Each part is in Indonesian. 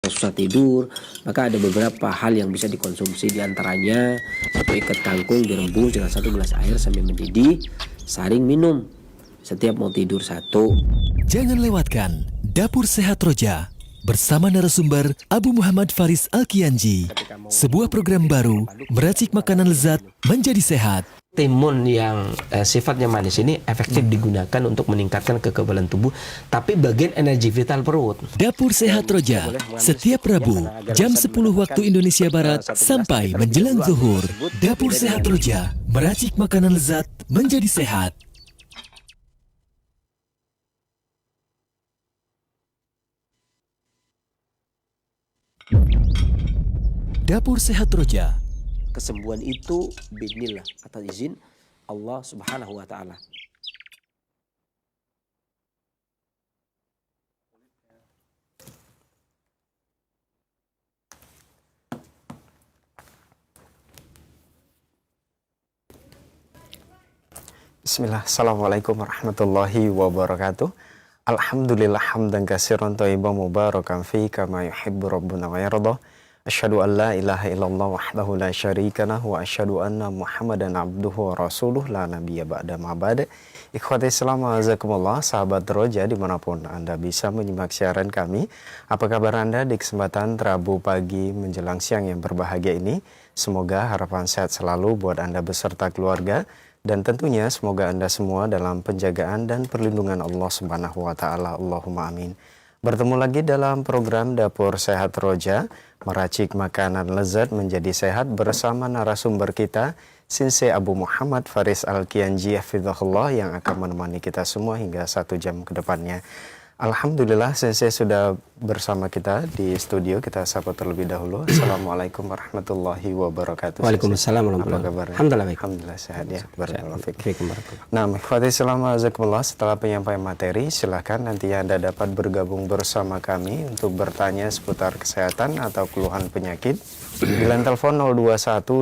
atau susah tidur, maka ada beberapa hal yang bisa dikonsumsi, diantaranya 1 ikat kangkung direbus dengan 1 gelas air sampai mendidih, saring minum setiap mau tidur 1. Jangan lewatkan Dapur Sehat Roja bersama narasumber Abu Muhammad Faris Al-Kianji. Sebuah program baru meracik makanan lezat menjadi sehat. Timun yang sifatnya manis ini efektif digunakan untuk meningkatkan kekebalan tubuh, tapi bagian energi vital perut. Dapur Sehat Roja setiap Rabu jam 10 waktu Indonesia Barat sampai menjelang zuhur. Dapur Sehat Roja meracik makanan lezat menjadi sehat. Dapur Sehat Roja. Kesembuhan itu binillah, atas izin Allah Subhanahu wa taala. Bismillah, Assalamualaikum warahmatullahi wabarakatuh. Alhamdulillah hamdan katsiran thayyiban mubarakan fi kama yuhibbu rabbuna wa yarda. Asyhadu an la ilaha illallah wahdahu la syarika lah wa asyhadu anna Muhammadan abduhu wa rasuluh la nabiyya ba'da ma ba'da. Ikhwati Islam azakumullah, sahabat Roja dimanapun Anda bisa menyimak siaran kami. Apa kabar Anda di kesempatan Rabu pagi menjelang siang yang berbahagia ini? Semoga harapan sehat selalu buat Anda beserta keluarga. Dan tentunya semoga Anda semua dalam penjagaan dan perlindungan Allah Subhanahu wa taala. Allahumma amin. Bertemu lagi dalam program Dapur Sehat Roja, meracik makanan lezat menjadi sehat bersama narasumber kita, Sensei Abu Muhammad Faris Al-Kianji hafizahullah, yang akan menemani kita semua hingga 1 jam ke depannya. Alhamdulillah Sensei sudah bersama kita di studio. Kita sapa terlebih dahulu. Assalamualaikum warahmatullahi wabarakatuh. Waalaikumsalam warahmatullahi wabarakatuh. Alhamdulillah sehat ya. Barakallahu fiik. Nah, ikhwati selama azakumullah, setelah penyampaian materi, silakan nanti Anda dapat bergabung bersama kami untuk bertanya seputar kesehatan atau keluhan penyakit di line telepon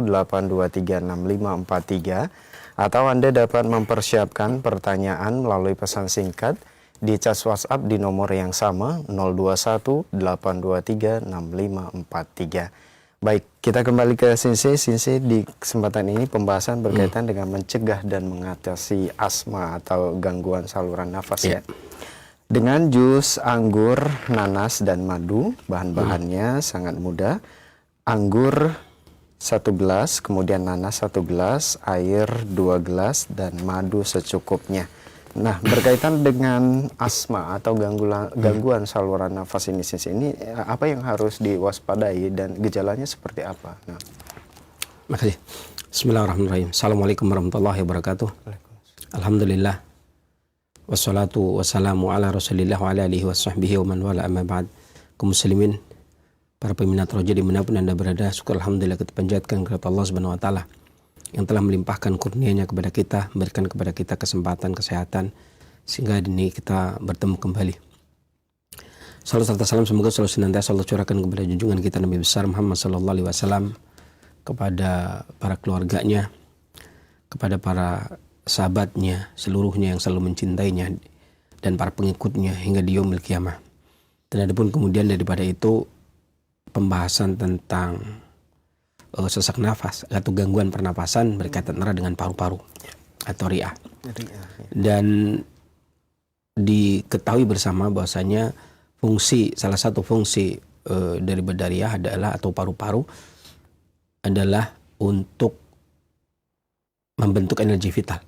0218236543, atau Anda dapat mempersiapkan pertanyaan melalui pesan singkat di chat WhatsApp di nomor yang sama 0218236543. Baik, kita kembali ke Sensei. Sensei, di kesempatan ini pembahasan berkaitan dengan mencegah dan mengatasi asma atau gangguan saluran nafas ya. Dengan jus anggur, nanas dan madu, bahan-bahannya sangat mudah. Anggur 1 gelas, kemudian nanas 1 gelas, air 2 gelas dan madu secukupnya. Nah, berkaitan dengan asma atau gangguan saluran nafas ini, apa yang harus diwaspadai dan gejalanya seperti apa? Nah. Makasih. Bismillahirrahmanirrahim. Assalamualaikum warahmatullahi wabarakatuh. Alhamdulillah. Wassalatu wassalamu ala rasulillah wa ala alihi wa sahbihi wa man wala amma ba'd. Kaum muslimin, para peminat Roja dimanapun Anda berada, syukur alhamdulillah kita panjatkan kepada Allah Subhanahu wa taala yang telah melimpahkan kurnia-Nya kepada kita, memberikan kepada kita kesempatan, kesehatan, sehingga ini kita bertemu kembali. Salam serta salam semoga selalu senantiasa Allah curahkan kepada junjungan kita Nabi besar Muhammad sallallahu alaihi wasallam, kepada para keluarganya, kepada para sahabatnya, seluruhnya yang selalu mencintainya, dan para pengikutnya hingga di yaumil qiyamah. Dan adapun kemudian daripada itu, pembahasan tentang sesak nafas atau gangguan pernapasan berkaitan erat dengan paru-paru atau riah. Dan diketahui bersama bahwasanya salah satu fungsi dari bedah riah adalah, atau paru-paru adalah untuk membentuk energi vital.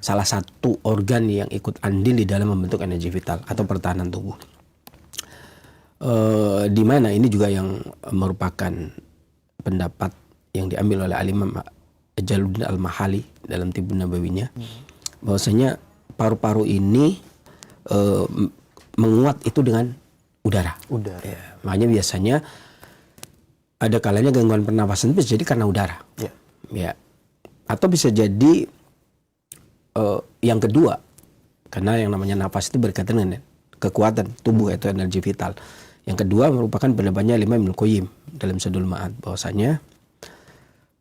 Salah satu organ yang ikut andil di dalam membentuk energi vital atau pertahanan tubuh. Di mana ini juga yang merupakan pendapat yang diambil oleh Al-Imam Jalaluddin Al-Mahali dalam Tibbun Nabawinya, bahwasanya paru-paru ini menguat itu dengan udara. Ya, makanya biasanya ada kalanya gangguan pernapasan itu bisa jadi karena udara. Ya. Atau bisa jadi yang kedua, karena yang namanya nafas itu berkaitan dengan kekuatan tubuh atau energi vital. Yang kedua merupakan pendapatnya Imam Ibnu Qayyim dalam Zadul Ma'ad, bahwasanya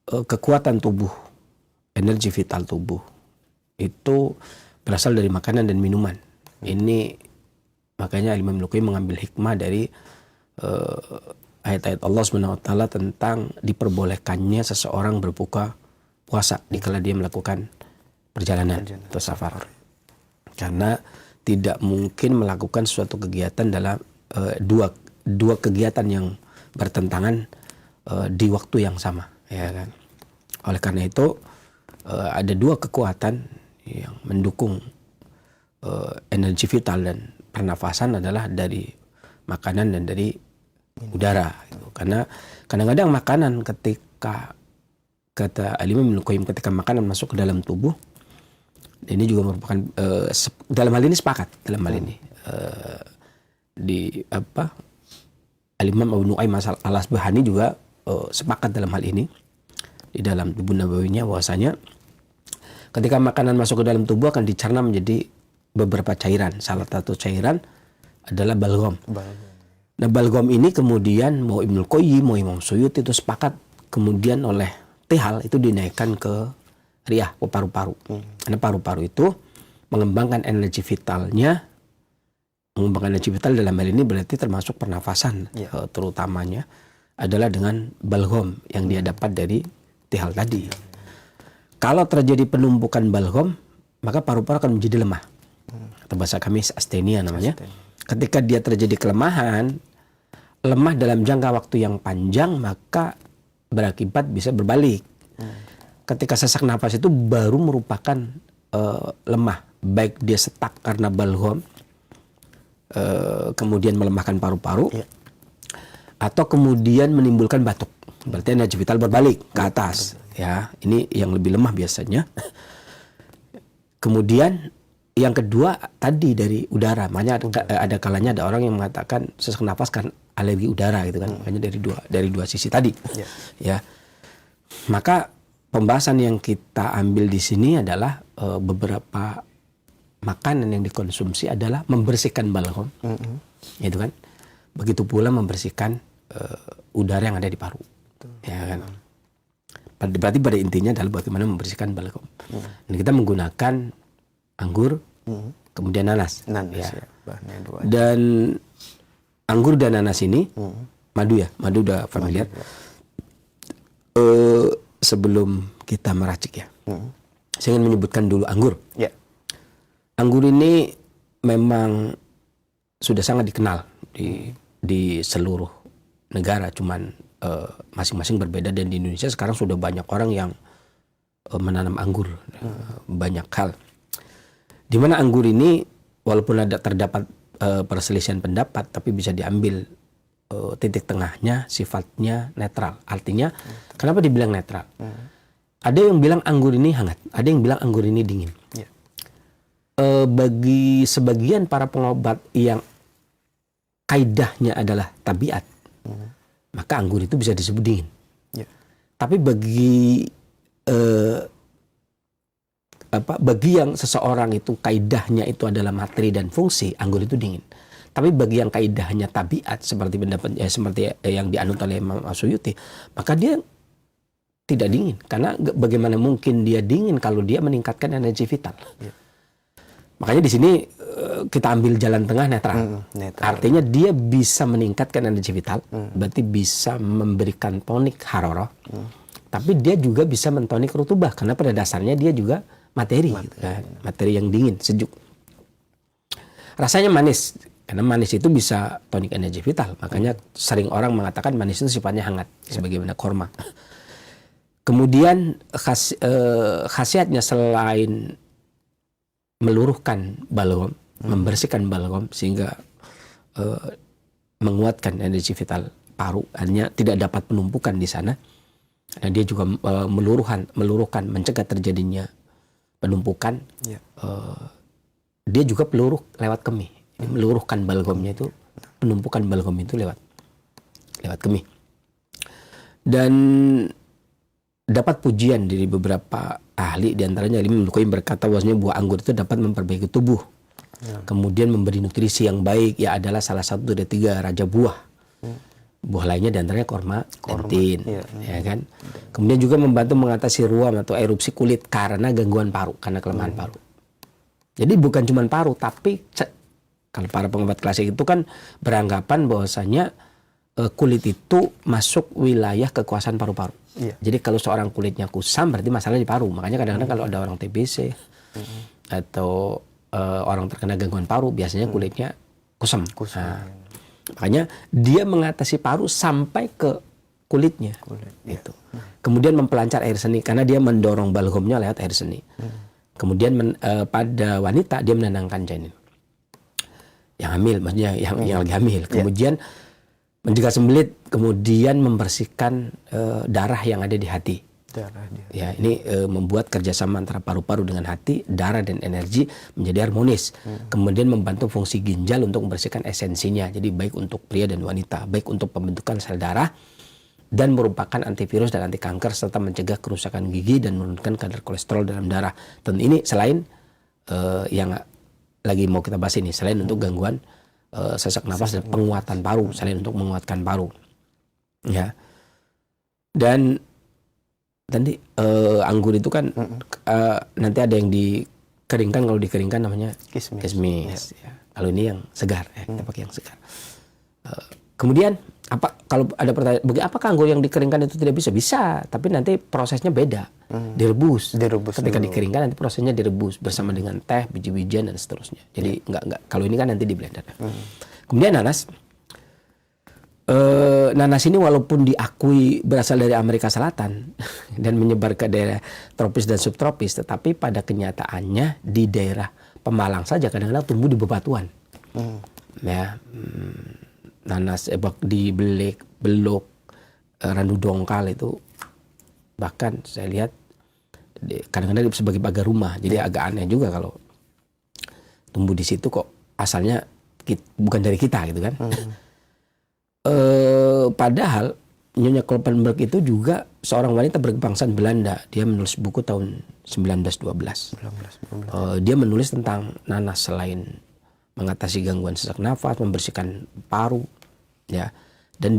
kekuatan tubuh, energi vital tubuh itu berasal dari makanan dan minuman. Ini makanya Imam Ibnu Qayyim mengambil hikmah dari ayat-ayat Allah Subhanahu wa taala tentang diperbolehkannya seseorang berbuka puasa dikala dia melakukan perjalanan atau safar. Karena tidak mungkin melakukan suatu kegiatan dalam dua kegiatan yang bertentangan di waktu yang sama, ya kan. Oleh karena itu ada dua kekuatan yang mendukung energi vital dan pernafasan adalah dari makanan dan dari udara. Gitu. Karena kadang-kadang makanan ketika kata Al-Imam Ibnu Qayyim ketika makanan masuk ke dalam tubuh, ini juga merupakan dalam hal ini sepakat dalam hal ini Al-Imam Abu Nu'aim Al-Asbahani juga sepakat dalam hal ini di dalam Tubuh Nabawinya bahwasanya ketika makanan masuk ke dalam tubuh akan dicerna menjadi beberapa cairan. Salah satu cairan adalah balgom. Nah, balgom ini kemudian mau Ibnu Qayyim mau Imam Suyuti itu sepakat kemudian oleh Tihal itu dinaikkan ke riah, ke paru-paru. Karena paru-paru itu mengembangkan energi vitalnya. Mengembangkan energi vital dalam hal ini berarti termasuk pernafasan, terutamanya adalah dengan balgom yang dia dapat dari Tihal tadi. Kalau terjadi penumpukan balgom, maka paru-paru akan menjadi lemah. Atau bahasa kami astenia namanya. Ketika dia terjadi kelemahan, lemah dalam jangka waktu yang panjang, maka berakibat bisa berbalik. Ketika sesak nafas itu baru merupakan lemah, baik dia setak karena balgom, kemudian melemahkan paru-paru, atau kemudian menimbulkan batuk. Berarti energi vital berbalik ke atas. Ya, ini yang lebih lemah biasanya. Kemudian yang kedua tadi dari udara. Makanya ada kalanya ada orang yang mengatakan sesak nafas kan alergi udara gitu kan. Makanya dari dua sisi tadi. Ya. Maka pembahasan yang kita ambil di sini adalah beberapa makanan yang dikonsumsi adalah membersihkan balgom. Gitu kan. Begitu pula membersihkan udara yang ada di paru. Ya kan. Berarti pada intinya adalah bagaimana membersihkan balgom. Dan kita menggunakan anggur, kemudian nanas. Ya. Bahannya dua. Dan anggur dan nanas ini, madu ya, madu udah familiar. Sebelum kita meracik ya, saya ingin menyebutkan dulu anggur. Anggur ini memang sudah sangat dikenal di seluruh negara, cuman masing-masing berbeda, dan di Indonesia sekarang sudah banyak orang yang menanam anggur, banyak hal. Di mana anggur ini walaupun terdapat perselisihan pendapat, tapi bisa diambil titik tengahnya sifatnya netral. Artinya kenapa dibilang netral? Ada yang bilang anggur ini hangat, ada yang bilang anggur ini dingin. Bagi sebagian para pengobat yang kaidahnya adalah tabiat, maka anggur itu bisa disebut dingin. Tapi bagi bagi yang seseorang itu kaidahnya itu adalah materi dan fungsi, anggur itu dingin. Tapi bagi yang kaidahnya tabiat seperti pendapat seperti yang dianut oleh Imam Suyuti, maka dia tidak dingin. Karena bagaimana mungkin dia dingin kalau dia meningkatkan energi vital? Makanya di sini kita ambil jalan tengah netral. Artinya dia bisa meningkatkan energi vital, berarti bisa memberikan tonik haroroh, tapi dia juga bisa mentonik rutubah karena pada dasarnya dia juga materi gitu kan? Materi yang dingin, sejuk. Rasanya manis, karena manis itu bisa tonik energi vital. Makanya sering orang mengatakan manis itu sifatnya hangat, sebagaimana korma. Kemudian khasiatnya selain meluruhkan balgom, membersihkan balgom sehingga menguatkan energi vital paru, artinya tidak dapat penumpukan di sana. Dan dia juga meluruhkan, mencegah terjadinya penumpukan. Dia juga peluruh lewat kemih. Meluruhkan balgomnya itu, penumpukan balgom itu lewat kemih. Dan dapat pujian dari beberapa ahli, diantaranya Imam Ibnu Qayyim berkata bahwasanya buah anggur itu dapat memperbaiki tubuh, kemudian memberi nutrisi yang baik, ya adalah salah satu dari 3 raja buah. Buah lainnya diantaranya korma, lentin, ya kan. Kemudian juga membantu mengatasi ruam atau erupsi kulit karena gangguan paru, karena kelemahan paru. Jadi bukan cuma paru, tapi kalau para pengobat klasik itu kan beranggapan bahwasanya kulit itu masuk wilayah kekuasaan paru-paru. Iya. Jadi kalau seorang kulitnya kusam berarti masalah di paru. Makanya kadang-kadang kalau ada orang TBC atau orang terkena gangguan paru biasanya kulitnya kusam. Nah, makanya dia mengatasi paru sampai ke kulitnya. Gitu. Kemudian mempelancar air seni karena dia mendorong balgomnya lewat air seni. Kemudian pada wanita dia menenangkan janin. Yang hamil, maksudnya yang lagi hamil. Kemudian mencegah sembelit, kemudian membersihkan darah yang ada di hati. Ya, ini membuat kerjasama antara paru-paru dengan hati, darah dan energi menjadi harmonis. Kemudian membantu fungsi ginjal untuk membersihkan esensinya. Jadi baik untuk pria dan wanita, baik untuk pembentukan sel darah dan merupakan antivirus dan anti kanker serta mencegah kerusakan gigi dan menurunkan kadar kolesterol dalam darah. Dan ini selain yang lagi mau kita bahas ini, selain untuk gangguan sesak napas dan penguatan paru, selain untuk menguatkan paru, ya. Dan tadi anggur itu kan nanti ada yang dikeringkan, kalau dikeringkan namanya kismis. Ya. Kalau ini yang segar, ya, kita pakai yang segar. Kemudian kalau ada pertanyaan, apakah anggur yang dikeringkan itu tidak bisa? Bisa, tapi nanti prosesnya beda. Direbus ketika dulu dikeringkan, nanti prosesnya direbus bersama dengan teh, biji-bijian dan seterusnya. Jadi nggak kalau ini kan nanti di blender. Kemudian nanas. Nanas ini walaupun diakui berasal dari Amerika Selatan dan menyebar ke daerah tropis dan subtropis, tetapi pada kenyataannya di daerah Pemalang saja kadang-kadang tumbuh di bebatuan. Ya, nanas di Beluk, Randu Dongkal itu bahkan saya lihat kadang-kadang sebagai pagar rumah. Jadi agak aneh juga kalau tumbuh di situ kok asalnya bukan dari kita gitu kan. Padahal Nyonya Kloppenburg itu juga seorang wanita berkebangsaan Belanda. Dia menulis buku tahun 1912. Dia menulis tentang nanas selain mengatasi gangguan sesak nafas, membersihkan paru, ya. Dan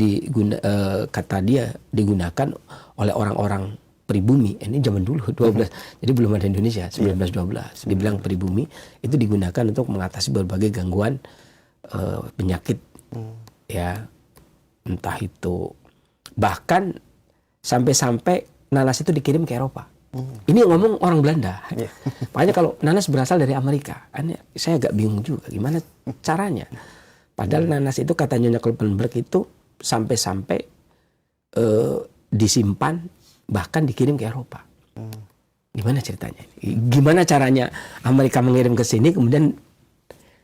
kata dia digunakan oleh orang-orang pribumi. Ini zaman dulu 12. Jadi belum ada Indonesia, 1912. Dibilang pribumi itu digunakan untuk mengatasi berbagai gangguan penyakit, ya. Entah itu bahkan sampai nanas itu dikirim ke Eropa. Ini ngomong orang Belanda. Makanya kalau nanas berasal dari Amerika, saya agak bingung juga gimana caranya. Padahal nanas itu kata Nyonya Kloppenburg itu sampai disimpan bahkan dikirim ke Eropa. Gimana ceritanya? Gimana caranya Amerika mengirim ke sini kemudian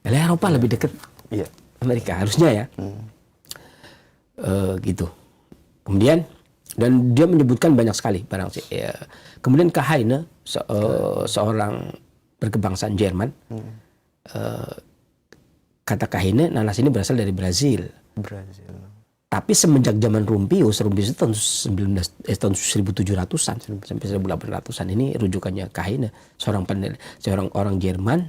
Eropa lebih dekat Amerika harusnya ya. Gitu. Kemudian dan dia menyebutkan banyak sekali barang. Kemudian Heine seorang berkebangsaan Jerman, kata Heine nanas ini berasal dari Brazil. Tapi semenjak zaman Rumpius itu tahun 1700-an sampai 1800-an, ini rujukannya Heine, seorang orang Jerman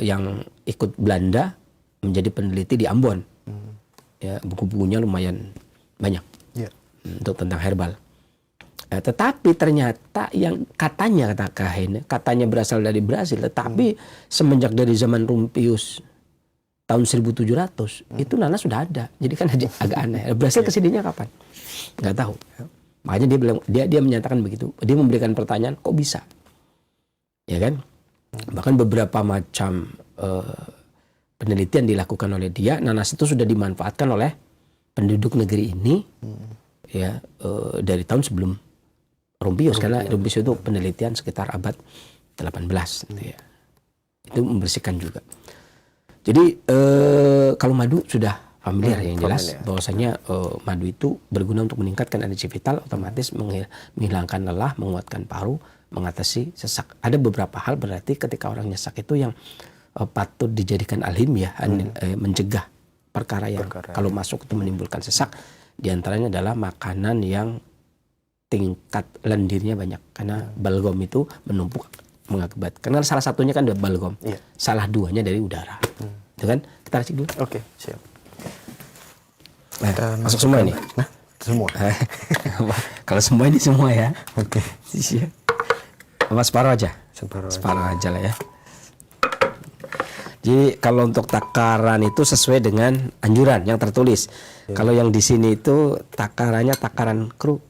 yang ikut Belanda menjadi peneliti di Ambon. Ya, buku-bukunya lumayan banyak untuk tentang herbal. Tetapi ternyata yang katanya kata Heine, katanya berasal dari Brasil, tetapi semenjak dari zaman Rumpius tahun 1700 itu nanas sudah ada. Jadi kan agak aneh. Brasil kesininya kapan? Nggak tahu. Makanya dia bilang, dia menyatakan begitu. Dia memberikan pertanyaan, kok bisa? Ya kan? Bahkan beberapa macam penelitian dilakukan oleh dia, nanas itu sudah dimanfaatkan oleh penduduk negeri ini ya dari tahun sebelum Rumpius, karena Rumpius itu penelitian sekitar abad 18 gitu ya. Itu membersihkan juga. Jadi kalau madu sudah familiar yang jelas bahwasanya madu itu berguna untuk meningkatkan energi vital, otomatis menghilangkan lelah, menguatkan paru, mengatasi sesak. Ada beberapa hal berarti ketika orang nyesak itu yang patut dijadikan alhim ya, mencegah perkara yang kalau masuk itu menimbulkan sesak. Di antaranya adalah makanan yang tingkat lendirnya banyak, karena balgom itu menumpuk mengakibatkan. Karena salah satunya kan balgom, salah duanya dari udara. Itu kan kita racik dulu. Oke, siap. Masuk semua ini. Nah, semua. Kalau semua ini semua ya. Oke. Siap. Apa separuh aja? Separuh aja lah ya. Jadi kalau untuk takaran itu sesuai dengan anjuran yang tertulis. Kalau yang di sini itu takarannya takaran kru.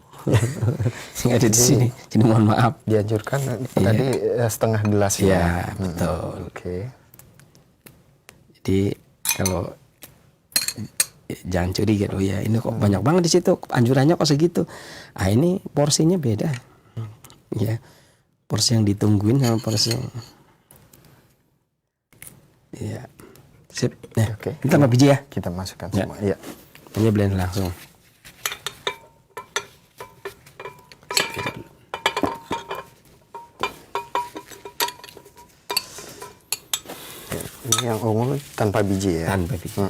Yang ada di sini. Jadi mohon maaf. Dianjurkan tadi setengah gelas Ya, betul. Oke. Jadi kalau jangan curiga, oh ya ini kok banyak banget di situ, anjurannya kok segitu. Ah ini porsinya beda. Ya. Porsi yang ditungguin sama porsi yang ya. Sip. Nah, Oke. ini tambah biji ya. Kita masukkan Ya. semua. Iya. Ini blend langsung. Ini yang ungu tanpa biji ya. Tanpa biji.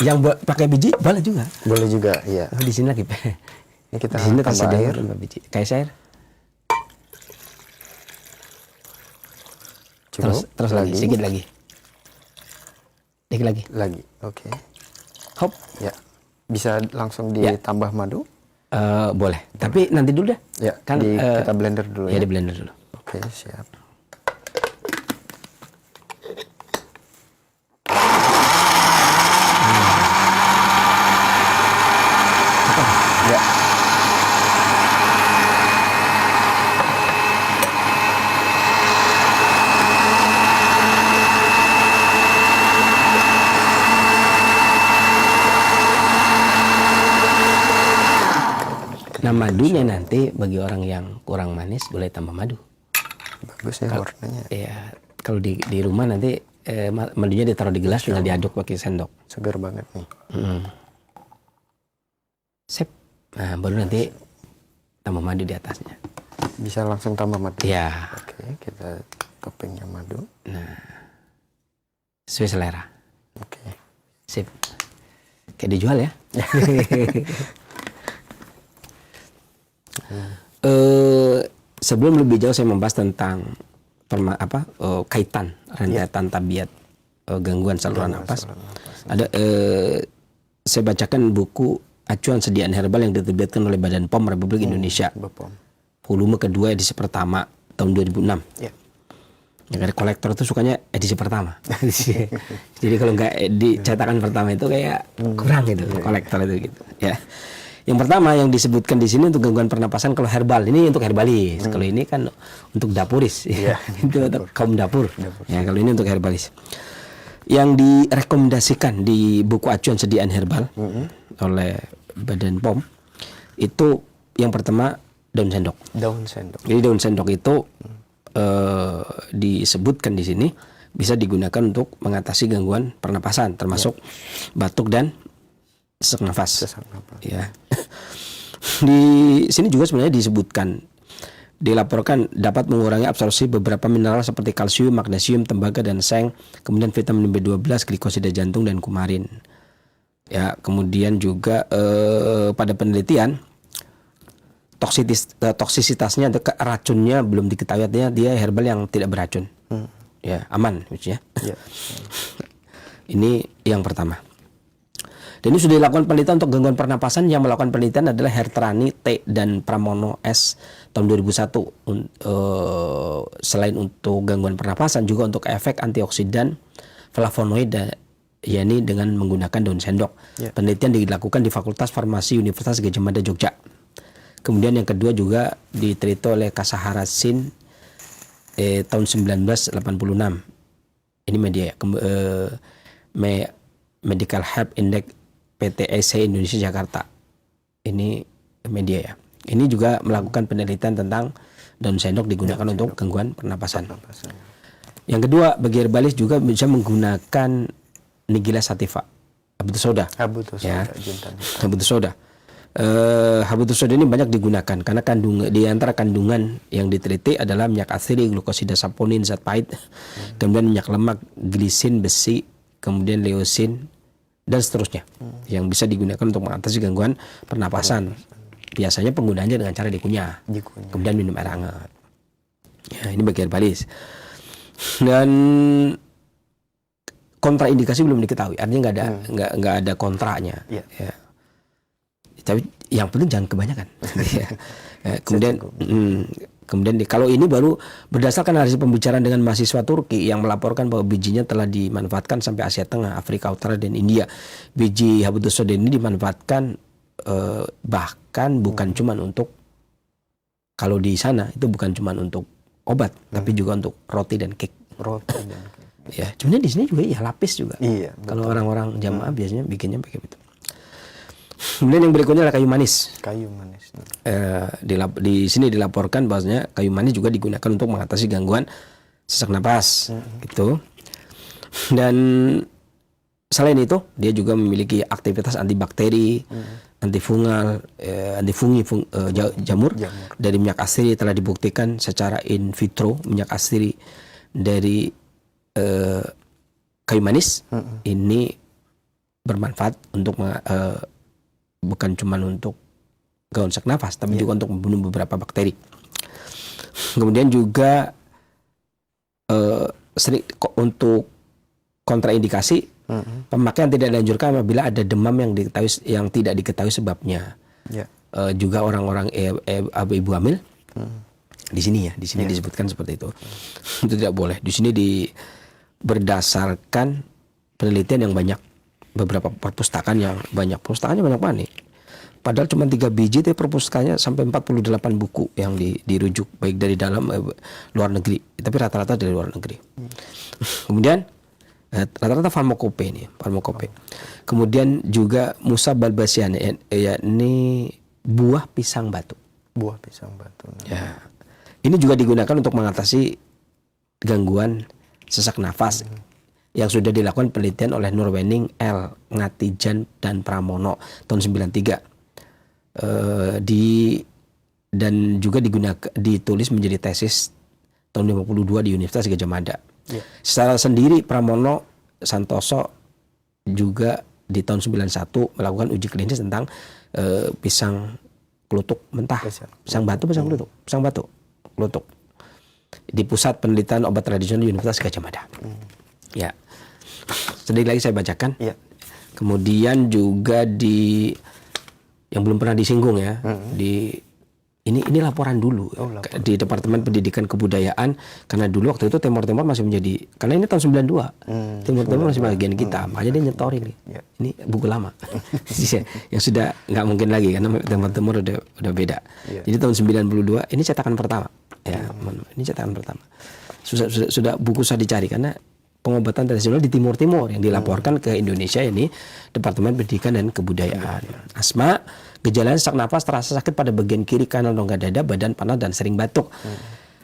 Yang pakai biji boleh juga. Boleh juga, iya. Oh, di sini lagi. Ini kita Di sini tambah kasih air. tanpa biji. Kayak air. Cukup. Terus lagi, sedikit lagi. Sedikit lagi. Lagi. Oke. Hop. Ya. Bisa langsung Ya. ditambah madu? Boleh. Tapi nanti dulu dah. Ya, Kan kita blender dulu ya ya. di blender dulu. Oke, siap. Ya. Nah, madunya nanti bagi orang yang kurang manis boleh tambah madu. Bagus ya warnanya. Ya, kalau di rumah nanti madunya ditaruh di gelas tinggal diaduk pakai sendok. Segar banget nih. Sip. Nah, baru nanti tambah madu di atasnya. Bisa langsung tambah madu. Ya. Oke, kita toppingnya madu. Nah, sesuai selera. Oke. Sip. Kayak dijual ya. Sebelum lebih jauh saya membahas tentang kaitan rentetan tabiat gangguan saluran napas. Ada saya bacakan buku acuan sediaan herbal yang diterbitkan oleh Badan POM Republik Indonesia. Bepom. Volume kedua edisi pertama tahun 2006. Ya. Yang ada kolektor itu sukanya edisi pertama. Jadi kalau nggak di cetakan pertama itu kayak kurang gitu kolektor itu gitu. Ya. Yang pertama yang disebutkan di sini untuk gangguan pernapasan kalau herbal ini untuk herbalis. Kalau ini kan untuk dapuris. Ya. Itu untuk kaum dapur. Ya kalau ini untuk herbalis. Yang direkomendasikan di buku acuan sediaan herbal oleh Badan POM itu yang pertama daun sendok. Daun sendok. Jadi daun sendok itu disebutkan di sini bisa digunakan untuk mengatasi gangguan pernapasan termasuk batuk dan sesak nafas. Sesak nafas. Ya. Di sini juga sebenarnya disebutkan dilaporkan dapat mengurangi absorpsi beberapa mineral seperti kalsium, magnesium, tembaga dan seng, kemudian vitamin B12, glikosida jantung dan kumarin. Ya, kemudian juga pada penelitian toksisitasnya atau racunnya belum diketahui, artinya dia herbal yang tidak beracun. Ya, aman maksudnya. Ya. Ini yang pertama. Dan ini sudah dilakukan penelitian untuk gangguan pernapasan. Yang melakukan penelitian adalah Hertrani T dan Pramono S tahun 2001. Selain untuk gangguan pernapasan juga untuk efek antioksidan, flavonoid, yakni dengan menggunakan daun sendok. Ya. Penelitian dilakukan di Fakultas Farmasi Universitas Gadjah Mada Jogja. Kemudian yang kedua juga diteliti oleh Kasahara Sin tahun 1986. Ini media ya. Medical Health Index PTSC Indonesia Jakarta. Ini media ya. Ini juga melakukan penelitian tentang daun sendok digunakan untuk gangguan pernapasan. Yang kedua, bagi herbalis juga bisa menggunakan Nigella sativa, habatus soda. Habatus Ya. jintan. Habatus soda. Habatus soda ini banyak digunakan karena di antara kandungan yang diteliti adalah minyak asiri, glukosida saponin, zat pahit, kemudian minyak lemak, glisin, besi, kemudian leusin dan seterusnya yang bisa digunakan untuk mengatasi gangguan pernapasan. Biasanya penggunaannya dengan cara dikunyah, kemudian minum air hangat. Ya, ini bagi herbalis. Dan kontraindikasi belum diketahui, artinya nggak ada kontraknya. Ya. Ya. Tapi yang penting jangan kebanyakan. Ya. Kemudian Kemudian kalau ini baru berdasarkan hasil pembicaraan dengan mahasiswa Turki yang melaporkan bahwa bijinya telah dimanfaatkan sampai Asia Tengah, Afrika Utara dan India. Biji habatus sauda ini dimanfaatkan bahkan bukan cuma untuk, kalau di sana itu bukan cuma untuk obat, tapi juga untuk roti dan cake. Roti dan cake. Ya, sebenarnya di sini juga ya lapis juga. Iya. Kalau orang-orang jamaah biasanya bikinnya pakai itu. Kemudian yang berikutnya adalah kayu manis. Kayu manis. Di sini dilaporkan bahwasanya kayu manis juga digunakan untuk mengatasi gangguan sesak napas, gitu. Dan selain itu, dia juga memiliki aktivitas antibakteri, antifungal, jamur. Dari minyak asiri telah dibuktikan secara in vitro, minyak asiri dari kayu manis ini bermanfaat untuk bukan cuma untuk gangguan sesak nafas, tapi juga untuk membunuh beberapa bakteri. Kemudian juga untuk kontraindikasi, pemakaian tidak dianjurkan apabila ada demam yang tidak diketahui sebabnya. Juga orang-orang ibu hamil di sini disebutkan seperti itu. Itu tidak boleh. Di sini berdasarkan penelitian yang banyak, beberapa perpustakaan yang banyak, perpustakaannya banyak banget nih. Padahal cuma 3 biji, tapi perpustakaannya sampai 48 buku yang dirujuk baik dari dalam luar negeri, tapi rata-rata dari luar negeri. Kemudian rata-rata farmakope ini, farmakope. Kemudian juga Musa balbasian, yakni buah pisang batu. Buah pisang batu. Ya. Ini juga digunakan untuk mengatasi gangguan sesak nafas yang sudah dilakukan penelitian oleh Nurwening, L. Ngatijan dan Pramono tahun 93. Dan juga ditulis menjadi tesis tahun 52 di Universitas Gadjah Mada. Secara sendiri Pramono Santoso juga di tahun 91 melakukan uji klinis tentang pisang kelutuk mentah. Pisang batu, kelutuk. Di Pusat Penelitian Obat Tradisional di Universitas Gadjah Mada. Ya. Sedikit lagi saya bacakan. Kemudian juga yang belum pernah disinggung ya, ini laporan dulu di Departemen Pendidikan Kebudayaan, karena dulu waktu itu Timur Timur masih menjadi, karena ini tahun 92, Timur Timur masih bagian kita, makanya dia nyetorin nih. Ini buku lama yang sudah nggak mungkin lagi karena Timur Timur udah beda. Jadi tahun 92 ini cetakan pertama ya, ini cetakan pertama. Sudah buku susah dicari karena pengobatan tradisional di Timur Timur yang dilaporkan ke Indonesia ini Departemen Pendidikan dan Kebudayaan. Asma, gejala sesak nafas terasa sakit pada bagian kiri kanan rongga dada, badan panas dan sering batuk.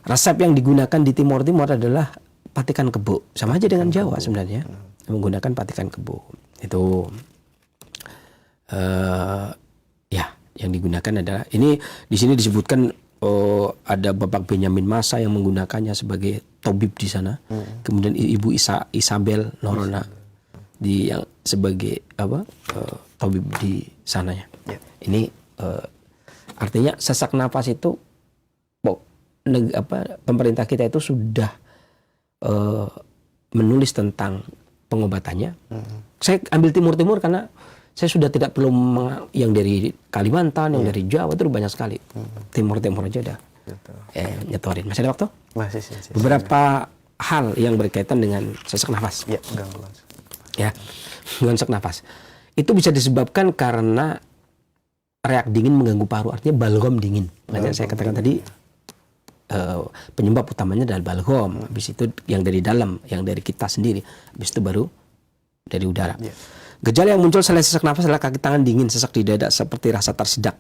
Resep yang digunakan di Timur Timur adalah patikan kebo, sama aja dengan Jawa sebenarnya, menggunakan patikan kebo. Itu ya yang digunakan adalah ini. Di sini disebutkan ada Bapak Benyamin Massa yang menggunakannya sebagai tabib di sana. Kemudian Ibu Isabel Norona yang sebagai tabib di sananya. Ini artinya sesak nafas itu pemerintah kita itu sudah menulis tentang pengobatannya. Saya ambil Timur karena saya sudah tidak perlu yang dari Kalimantan, yang dari Jawa itu banyak sekali. Timur aja udah nyetorin. Masih ada waktu? Masih. Beberapa hal yang berkaitan dengan sesak nafas. Gangguan sesak nafas. Itu bisa disebabkan karena reak dingin mengganggu paru, artinya balgam dingin. Makanya saya katakan tadi penyebab utamanya adalah balgam. Habis itu yang dari dalam, yang dari kita sendiri. Habis itu baru dari udara. Gejala yang muncul selain sesak nafas adalah kaki tangan dingin, sesak di dada seperti rasa tersedak,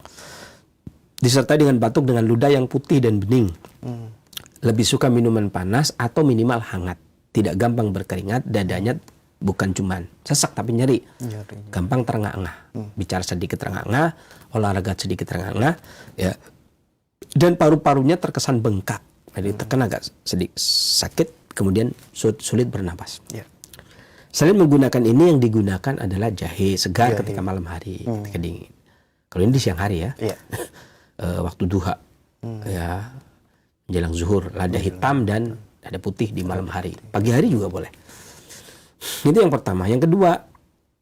disertai dengan batuk dengan ludah yang putih dan bening. Lebih suka minuman panas atau minimal hangat. Tidak gampang berkeringat, dadanya bukan cuman sesak tapi nyeri. Gampang terengah-engah. Bicara sedikit terengah-engah, olahraga sedikit terengah-engah, ya. Dan paru-parunya terkesan bengkak. Jadi tekan agak sedikit sakit, kemudian sulit bernapas. Selain menggunakan ini, yang digunakan adalah jahe segar ketika malam hari, ketika dingin. Kalau ini di siang hari ya, waktu duha, ya, menjelang zuhur, lada hitam dan lada putih di malam hari. Pagi hari juga boleh. Itu yang pertama. Yang kedua,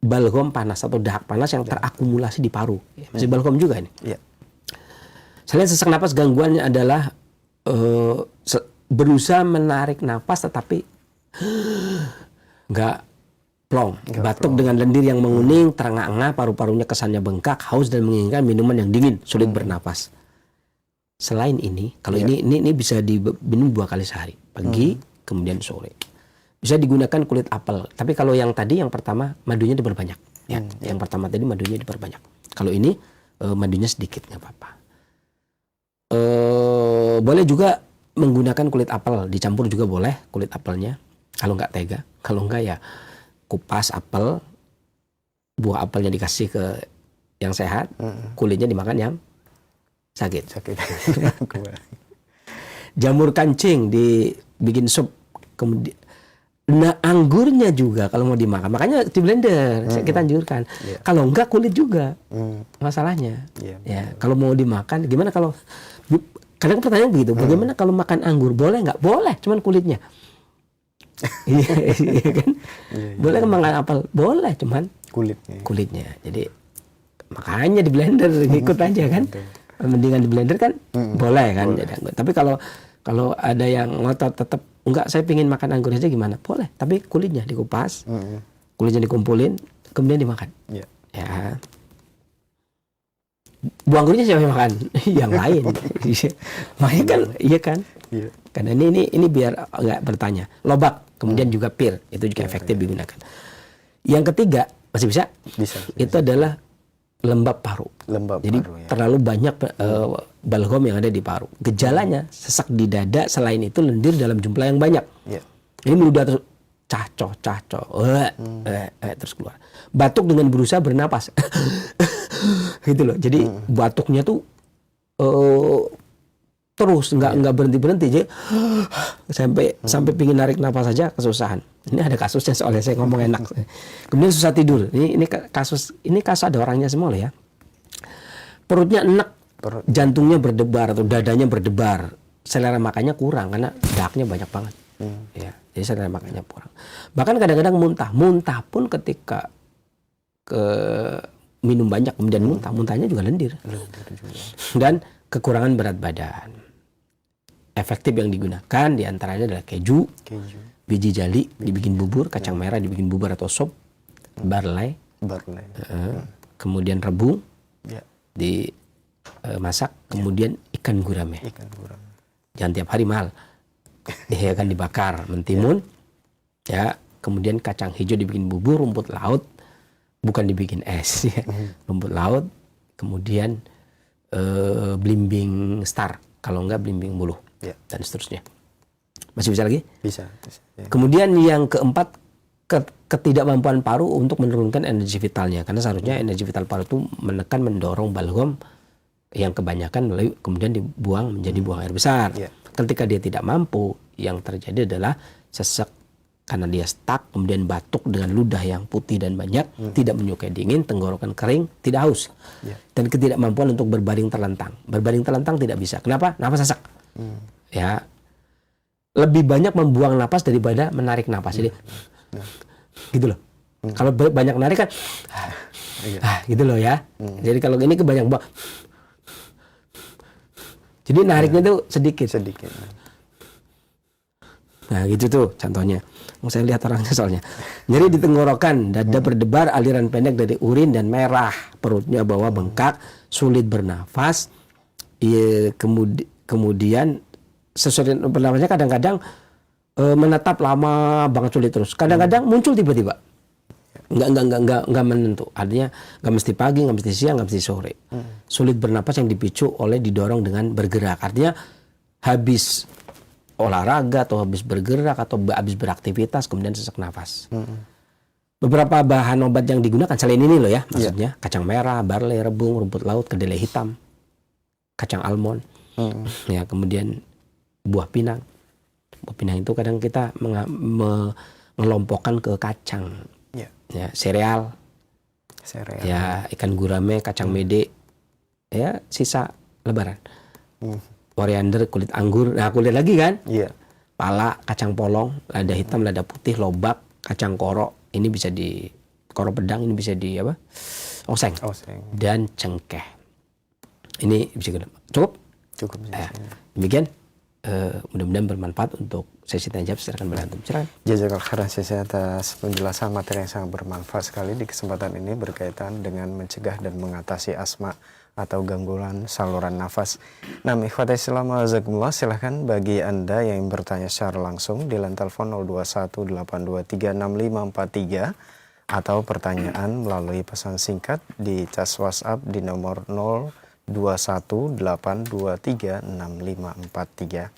balgam panas atau dahak panas yang terakumulasi di paru. Masih balgam juga ini. Selain sesak napas, gangguannya adalah berusaha menarik napas tetapi nggak plong, batuk dengan lendir yang menguning, terengah-engah, paru-parunya kesannya bengkak, haus dan menginginkan minuman yang dingin, sulit bernapas. Selain ini, kalau ini bisa diminum 2 kali sehari, pagi kemudian sore. Bisa digunakan kulit apel. Tapi kalau yang tadi yang pertama madunya diperbanyak. Ya, yang pertama tadi madunya diperbanyak. Kalau ini madunya sedikit nggak apa-apa. Boleh juga menggunakan kulit apel, dicampur juga boleh kulit apelnya. Kalau nggak tega, kalau nggak ya kupas apel, buah apelnya dikasih ke yang sehat, kulitnya dimakan yang sakit. Jamur kancing dibikin sup, kemudian anggurnya juga kalau mau dimakan, makanya di blender kita anjurkan. Kalau enggak kulit juga masalahnya. Ya kalau mau dimakan gimana kalau kadang pertanyaan begitu, bagaimana kalau makan anggur boleh nggak? Boleh, cuman kulitnya. Iya kan? Boleh kan makan apel? Boleh, cuman kulitnya. Jadi makanya di blender ngikut aja kan. Mendingan di blender kan boleh kan. Jadi, tapi kalau ada yang ngotot tetap enggak, saya pingin makan anggur aja, gimana? Boleh, tapi kulitnya dikupas, kulitnya dikumpulin, kemudian dimakan. Ya. Buah anggurnya siapa yang makan? Yang lain. Makanya kan, iya kan? Karena ini biar enggak bertanya. Lobak, kemudian juga pir, itu juga efektif digunakan. Yang ketiga, masih bisa? Bisa. Itu adalah lembab paru. Jadi terlalu banyak balgam yang ada di paru. Gejalanya sesak di dada, selain itu lendir dalam jumlah yang banyak. Ini meludah terus, cacoh, terus keluar. Batuk dengan berusaha bernapas, gitu loh. Jadi batuknya tuh terus nggak berhenti. Jadi sampai pingin narik napas saja kesusahan. Ini ada kasusnya soalnya, saya ngomong enak. Kemudian susah tidur. Ini kasus ada orangnya semua loh ya. Perutnya enek, jantungnya berdebar atau dadanya berdebar. Selera makannya kurang karena dahaknya banyak banget. Ya, jadi selera makannya kurang. Bahkan kadang-kadang muntah pun ketika minum banyak kemudian muntahnya juga lendir. Dan kekurangan berat badan. Efektif yang digunakan diantaranya adalah keju, biji jali dibikin bubur, kacang merah dibikin bubur atau sop, barley, kemudian rebung dimasak, kemudian ikan gurame. Jangan tiap hari mahal, ya kan, dibakar, mentimun, ya, kemudian kacang hijau dibikin bubur, rumput laut, bukan dibikin es, ya. Rumput laut, kemudian belimbing star, kalau enggak belimbing buluh. Dan seterusnya. Masih bisa lagi? Bisa. Ya. Kemudian yang keempat, ketidakmampuan paru untuk menurunkan energi vitalnya. Karena seharusnya energi vital paru itu menekan, mendorong balgam yang kebanyakan lalu kemudian dibuang menjadi buang air besar. Ketika dia tidak mampu, yang terjadi adalah sesek karena dia stuck, kemudian batuk dengan ludah yang putih dan banyak, tidak menyukai dingin, tenggorokan kering, tidak haus. Dan ketidakmampuan untuk berbaring terlentang. Berbaring terlentang tidak bisa. Kenapa? Napas sesak. Ya, lebih banyak membuang napas daripada menarik napas. Jadi gitu loh. Kalau banyak narik kan gitu loh ya. Jadi kalau ini kebanyakan buang, jadi nariknya tuh sedikit. Nah gitu tuh contohnya. Saya lihat orangnya soalnya. Nyeri di tenggorokan, dada berdebar, aliran pendek dari urin dan merah, perutnya bawah bengkak, sulit bernafas. Kemudian sesuai bernafasnya kadang-kadang menetap lama banget, sulit terus. Kadang-kadang muncul tiba-tiba. Nggak menentu. Artinya nggak mesti pagi, nggak mesti siang, nggak mesti sore. Sulit bernapas yang dipicu oleh didorong dengan bergerak. Artinya habis olahraga atau habis bergerak atau habis beraktivitas kemudian sesak nafas. Beberapa bahan obat yang digunakan selain ini loh ya, maksudnya kacang merah, barley, rebung, rumput laut, kedelai hitam, kacang almond. Ya, kemudian buah pinang. Buah pinang itu kadang kita mengelompokkan ke kacang. Ya, sereal. Ya, ikan gurame, kacang mede. Ya, sisa lebaran. Koriander, kulit anggur. Nah, kulit lagi kan? Pala, kacang polong, lada hitam, lada putih, lobak, kacang koro. Ini bisa di koro pedang, ini bisa di apa? Oseng. Dan cengkeh. Ini bisa kita. Cukup? Demikian mudah-mudahan bermanfaat untuk sesi tanya jawab. Silakan berantum. Silakan. Jazakallahu khairan Sensei atas penjelasan materi yang sangat bermanfaat sekali di kesempatan ini berkaitan dengan mencegah dan mengatasi asma atau gangguan saluran nafas. Nah, ikhwatal Islam wajazakumullah, silahkan bagi Anda yang bertanya secara langsung di line telepon 0218236543 atau pertanyaan melalui pesan singkat di cas WhatsApp di nomor 0218236543.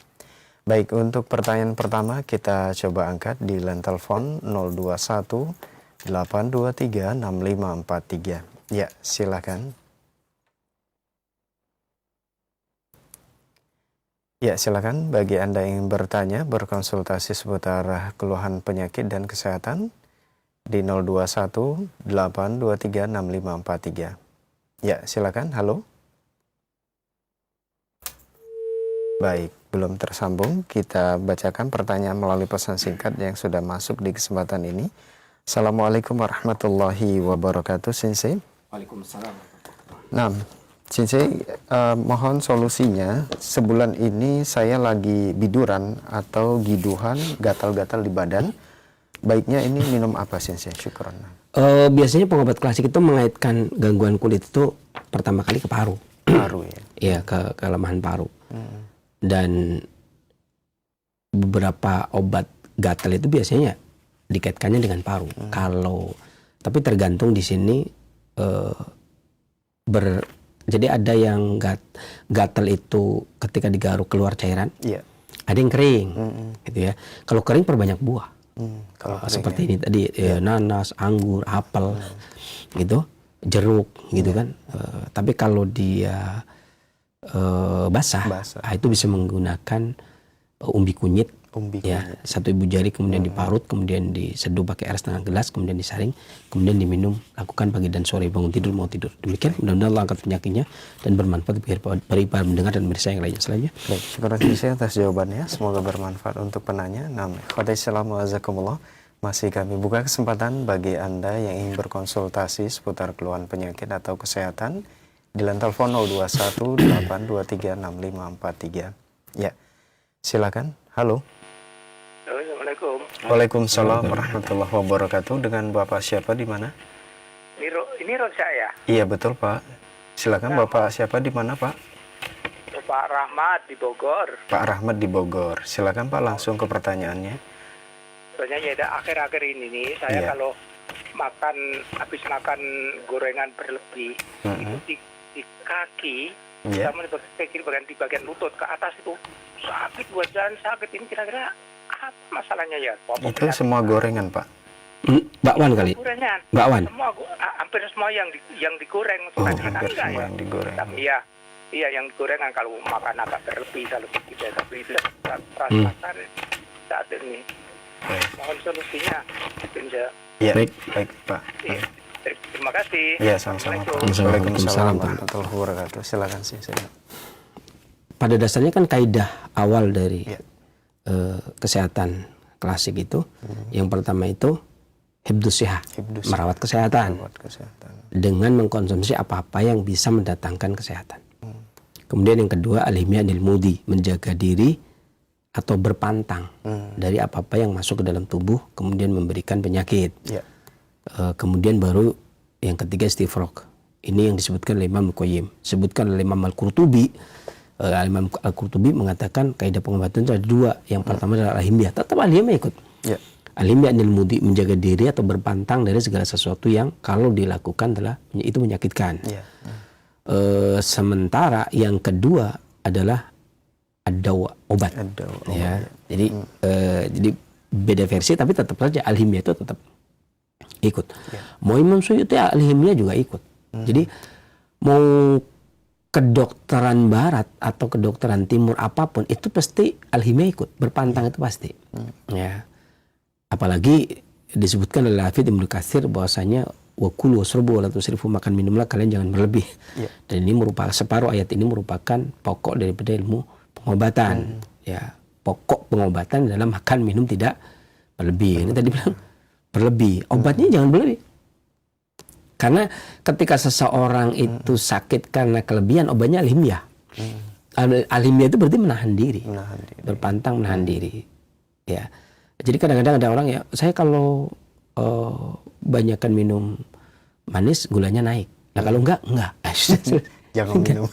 Baik, untuk pertanyaan pertama kita coba angkat di line telepon 0218236543. Ya, silakan. Ya, silakan bagi Anda yang bertanya, berkonsultasi seputar keluhan penyakit dan kesehatan di 0218236543. Ya, silakan. Halo. Baik, belum tersambung. Kita bacakan pertanyaan melalui pesan singkat yang sudah masuk di kesempatan ini. Assalamualaikum warahmatullahi wabarakatuh, Sensei. Waalaikumsalam. Nah, Sensei, mohon solusinya. Sebulan ini saya lagi biduran atau giduhan, gatal-gatal di badan. Baiknya ini minum apa, Sensei? Syukron. Biasanya pengobat klasik itu mengaitkan gangguan kulit itu pertama kali ke paru. Paru ya? Iya, ke kelemahan paru. Dan beberapa obat gatal itu biasanya dikaitkannya dengan paru. Tapi tergantung di sini jadi ada yang gatal itu ketika digaruk keluar cairan, ada yang kering, gitu ya. Kalau kering perbanyak buah, seperti ini tadi, nanas, anggur, apel, gitu, jeruk, gitu kan. Tapi kalau dia basah, itu bisa menggunakan umbi kunyit. Ya, 1 ibu jari kemudian diparut, kemudian diseduh pakai air setengah gelas, kemudian disaring, kemudian diminum, lakukan pagi dan sore, bangun tidur mau tidur. Demikian, mudah-mudahan Allah angkat penyakitnya dan bermanfaat bagi para mendengar dan pemirsa yang lainnya. Selanjutnya. Baik, terima kasih atas jawabannya, semoga bermanfaat untuk penanya. Assalamualaikum warahmatullahi wabarakatuh. Masih kami buka kesempatan bagi Anda yang ingin berkonsultasi seputar keluhan penyakit atau kesehatan di line telepon 0218236543. Ya, silakan. Halo. Assalamualaikum. Waalaikumsalam warahmatullahi wabarakatuh. Dengan Bapak siapa di mana? Ini Roja ya? Iya betul Pak. Silakan Bapak siapa di mana Pak? Pak Rahmat di Bogor. Pak Rahmat di Bogor. Silakan Pak langsung ke pertanyaannya. Soalnya ya akhir-akhir ini nih saya kalau habis makan gorengan berlebih itu di kaki, sama di bagian lutut ke atas itu sakit, buat jalan sakit. Ini kira-kira apa masalahnya ya? Itu semua gorengan Pak? Bakwan kali? Gorengan. Bakwan? Hampir semua yang digoreng. Hampir semua yang digoreng. Iya yang gorengan kalau makan agak berlebih kalau tidak, tapi itu rasakan saat ini. Mohon solusinya. Ya, baik Pak. Terima kasih. Ya, sama-sama. Waalaikumsalam warahmatullahi wabarakatuh. Silakan sih. Pada dasarnya kan kaidah awal dari kesehatan klasik itu, yang pertama itu hibdus siha, merawat kesehatan, dengan mengkonsumsi apa-apa yang bisa mendatangkan kesehatan. Kemudian yang kedua al-himya anil mudi, menjaga diri atau berpantang dari apa-apa yang masuk ke dalam tubuh kemudian memberikan penyakit. Kemudian baru yang ketiga istifraq. Ini yang disebutkan oleh Imam Al-Qayyim, disebutkan oleh Imam Al-Qurtubi. Imam Al-Qurtubi mengatakan kaidah pengobatan itu ada 2. Yang pertama adalah al-himyah. Tetap al-himyah ikut. Al-himyah anil mudi, menjaga diri atau berpantang dari segala sesuatu yang kalau dilakukan itu menyakitkan. Sementara yang kedua adalah ad-dawa, obat. Jadi beda versi tapi tetap saja al-himyah itu tetap ikut. Mau Imam Suyuti al-himyah juga ikut. Jadi mau kedokteran barat atau kedokteran timur apapun itu pasti al-himyah ikut, berpantang itu pasti. Ya. Apalagi disebutkan oleh Hafidz Ibnu Katsir bahwasanya wa kulu wasrabu wa la tusrifu, makan minumlah kalian jangan berlebih. Dan ini merupakan separuh ayat ini merupakan pokok daripada ilmu pengobatan. Ya, pokok pengobatan dalam makan minum tidak berlebih. Ini tadi bilang berlebih, obatnya jangan berlebih. Karena ketika seseorang itu sakit karena kelebihan, obatnya al-himyah. Alhimiyah itu berarti menahan diri. Menahan diri. Berpantang menahan diri. Ya. Jadi kadang-kadang ada orang ya, saya kalau banyakan minum manis gulanya naik. Nah kalau enggak. Jangan minum.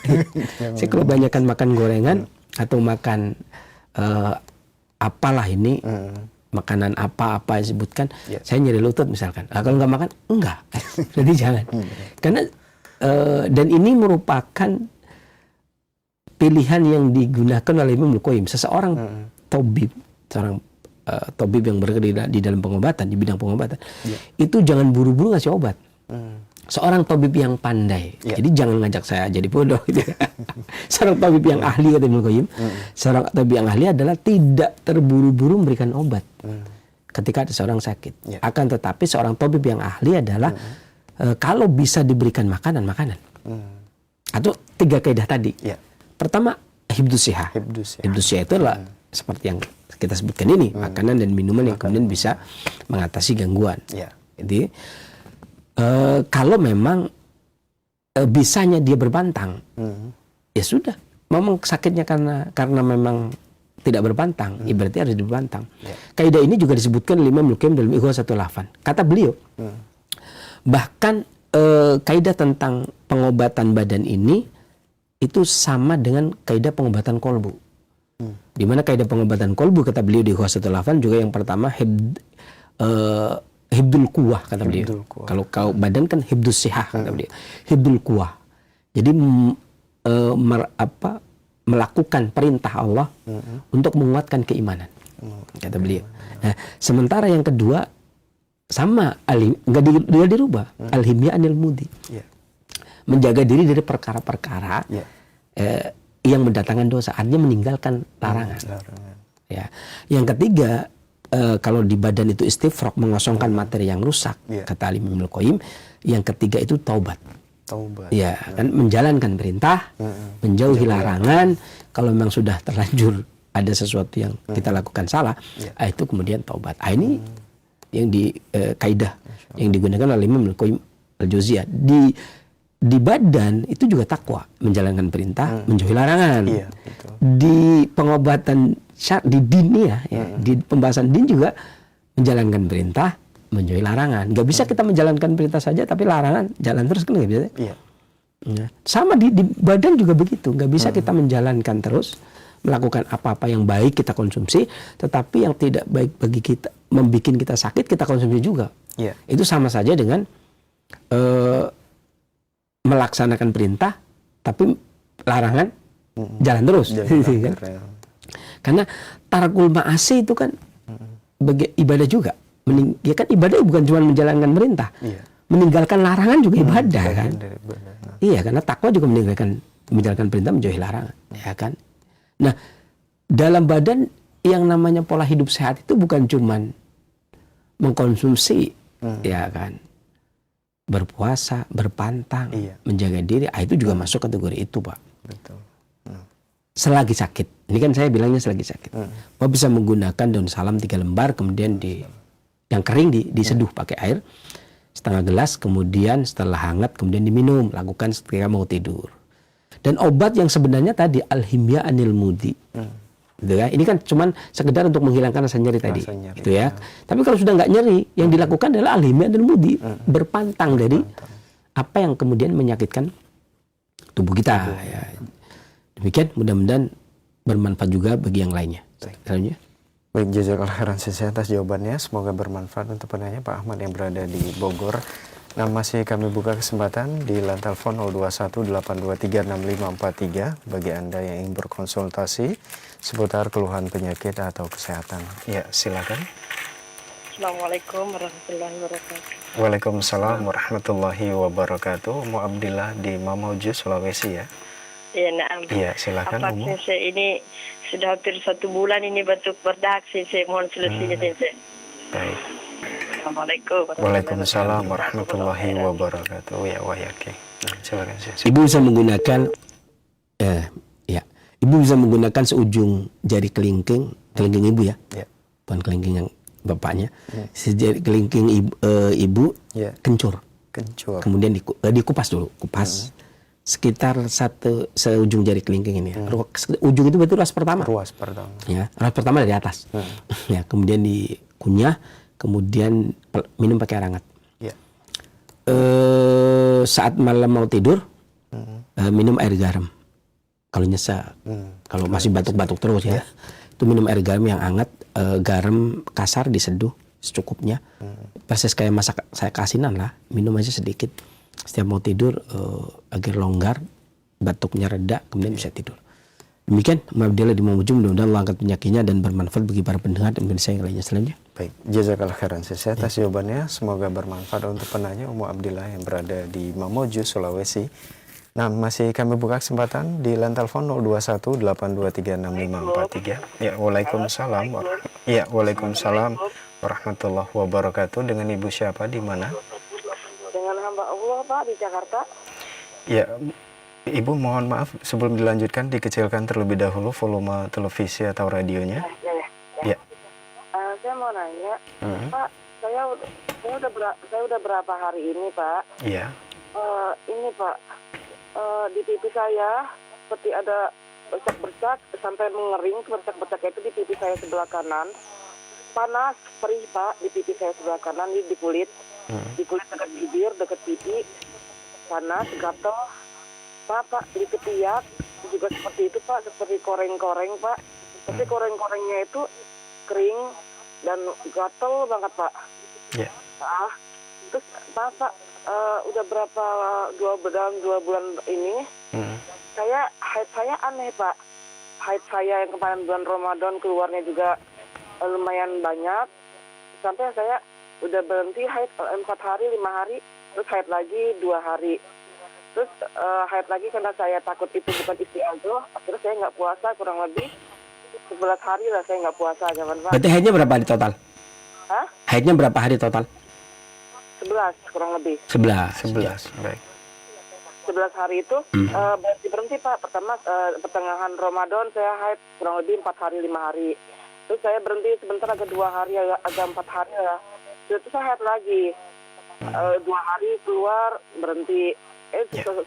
Saya kalau banyakan makan gorengan atau makan apalah ini, makanan apa-apa yang disebutkan, saya nyeri lutut misalkan. Nah, kalau nggak makan, enggak. Jadi jangan. Karena dan ini merupakan pilihan yang digunakan oleh Imam Al-Qayyim. Seseorang tabib, seorang tabib yang bergerak di dalam pengobatan, di bidang pengobatan, itu jangan buru-buru ngasih obat. Seorang tabib yang pandai, jadi jangan ngajak saya jadi bodoh. Gitu. Seorang tabib yang ahli, kata Ibnu Qayyim, seorang tabib yang ahli adalah tidak terburu-buru memberikan obat ketika ada seorang sakit. Akan tetapi seorang tabib yang ahli adalah kalau bisa diberikan makanan. Atau 3 kaidah tadi. Pertama, hibdus sihah. Hibdus sihah itu adalah seperti yang kita sebutkan ini, makanan dan minuman yang kemudian bisa mengatasi gangguan. Jadi kalau memang bisanya dia berbantang, ya sudah. Memang sakitnya karena memang tidak berbantang, berarti harus dibantang. Kaidah ini juga disebutkan oleh Imam Al-Qayyim dalam Ighatsatul Lahfan. Kata beliau, bahkan kaidah tentang pengobatan badan ini itu sama dengan kaidah pengobatan kolbu. Di mana kaidah pengobatan kolbu, kata beliau di Ighatsatul Lahfan, juga yang pertama hibdul kuwah, kata beliau. Kalau badan kan hibdus sihah, kata beliau. Hibdul kuwah. Jadi melakukan perintah Allah untuk menguatkan keimanan, kata beliau. Nah, sementara yang kedua sama, nggak dirubah. Al-himya anil mudi. Menjaga diri dari perkara-perkara yang mendatangkan dosa, artinya meninggalkan larangan. Ya. Yang ketiga, kalau di badan itu istifraq, mengosongkan materi yang rusak, kata Imam Al-Qayyim. Yang ketiga itu taubat. Ya, kan menjalankan perintah, menjauhi larangan. Kalau memang sudah terlanjur ada sesuatu yang kita lakukan salah, itu kemudian taubat. Ini yang di kaidah yang digunakan oleh Imam Al-Qayyim Al-Jauziyah. Di badan itu juga takwa, menjalankan perintah, menjauhi larangan. Di pengobatan di din di pembahasan din juga menjalankan perintah, menjauhi larangan. Nggak bisa kita menjalankan perintah saja tapi larangan jalan terus, kan nggak bisa. Sama di badan juga begitu, nggak bisa kita menjalankan terus, melakukan apa-apa yang baik kita konsumsi, tetapi yang tidak baik bagi kita, membuat kita sakit, kita konsumsi juga. Itu sama saja dengan melaksanakan perintah tapi larangan jalan terus. Karena tarkul ma'asi itu kan ibadah juga. Ya kan ibadah bukan cuma menjalankan perintah. Meninggalkan larangan juga ibadah kan. Iya, karena takwa juga menjalankan perintah, menjauhi larangan. Ya kan. Nah, dalam badan yang namanya pola hidup sehat itu bukan cuma mengkonsumsi, ya kan. Berpuasa, berpantang, menjaga diri, itu juga masuk kategori itu, Pak. Betul. Selagi sakit, ini kan saya bilangnya selagi sakit, Pak bisa menggunakan daun salam 3 lembar, kemudian yang kering diseduh pakai air setengah gelas, kemudian setelah hangat kemudian diminum, lakukan ketika mau tidur. Dan obat yang sebenarnya tadi al-himya anil mudi, gitu ya. Ini kan cuman sekedar untuk menghilangkan rasa nyeri tadi, gitu ya. Tapi kalau sudah nggak nyeri, yang dilakukan adalah al-himya anil mudi, berpantang dari apa yang kemudian menyakitkan tubuh kita. Ya. Demikian, mudah-mudahan bermanfaat juga bagi yang lainnya. Selanjutnya. Baik, jazakallahu khairan atas jawabannya. Semoga bermanfaat untuk penanya Pak Ahmad yang berada di Bogor. Nah, masih kami buka kesempatan di line telepon 0218236543 bagi Anda yang ingin berkonsultasi seputar keluhan penyakit atau kesehatan. Ya, silakan. Assalamualaikum warahmatullahi wabarakatuh. Waalaikumsalam warahmatullahi wabarakatuh. Umu Abdillah di Mamuju, Sulawesi ya. Ya, naam. Iya, silakan Umu. Saya ini sudah hampir 1 bulan ini batuk berdahak, saya mohon solusinya, saya. Baik. Assalamualaikum. Waalaikumsalam warahmatullahi wabarakatuh. Ya, wahyakin. Nah, silakan. Ibu bisa menggunakan Ibu bisa menggunakan seujung jari kelingking ibu ya. Bukan kelingking yang bapaknya. Sejari kelingking ibu kencur. Kemudian dikupas dulu, kupas. sekitar seujung jari kelingking ini. Ujung itu berarti ruas pertama. Ruas pertama. Ya, ruas pertama dari atas. Ya, kemudian dikunyah, kemudian minum pakai air hangat. Ya. Saat malam mau tidur, minum air garam. Kalau nyesek, kalau masih batuk-batuk terus ya, itu minum air garam yang hangat, garam kasar diseduh secukupnya. Persis kayak masak saya kasinan lah, minum aja sedikit. Setiap mau tidur agar longgar, batuknya reda, kemudian bisa tidur. Demikian, Mabdillah di Mamujum, mudah-mudahan Allah angkat penyakitnya dan bermanfaat bagi para pendengar dan pemirsa yang lainnya selanjutnya. Baik, jazakallah khairan atas jawabannya. Semoga bermanfaat untuk penanya Ummu Abdillah yang berada di Mamuju, Sulawesi. Nah, masih kami buka kesempatan di line telepon 0218236543. Ya, waalaikumsalam. Ya, waalaikumsalam warahmatullahi wabarakatuh. Dengan Ibu siapa di mana? Dengan hamba Allah, Pak, di Jakarta. Ya, Ibu mohon maaf sebelum dilanjutkan dikecilkan terlebih dahulu volume televisi atau radionya. Ya. Saya mau nanya, Pak, saya udah berapa hari ini, Pak? Iya. Ini, Pak, di pipi saya seperti ada bercak-bercak sampai mengering. Bercak-bercak itu di pipi saya sebelah kanan. Panas, perih, Pak, di pipi saya sebelah kanan, di kulit. Di kulit dekat bibir, dekat pipi. Panas, gatal. Pak, di ketiak juga seperti itu, Pak, seperti koreng-koreng, Pak. Tapi koreng-korengnya itu kering dan gatal banget, Pak. Iya. Terus Pak, udah berapa dalam 2 bulan ini, haid saya aneh, Pak. Haid saya yang kemarin bulan Ramadan keluarnya juga lumayan banyak. Sampai saya udah berhenti haid 4 hari, 5 hari, terus haid lagi 2 hari. Terus haid lagi karena saya takut itu bukan istiadah. Akhirnya saya nggak puasa kurang lebih 11 hari lah saya nggak puasa, zaman, Pak. Berarti haidnya berapa hari total? Hah? Haidnya berapa hari total? 11 kurang lebih. 11. Baik. 11 hari itu berhenti, Pak. Pertama pertengahan Ramadan saya haid kurang lebih 4 hari 5 hari. Terus saya berhenti sebentar, agak 2 hari, agak 4 hari lah. Terus saya haid lagi 2 hari keluar berhenti.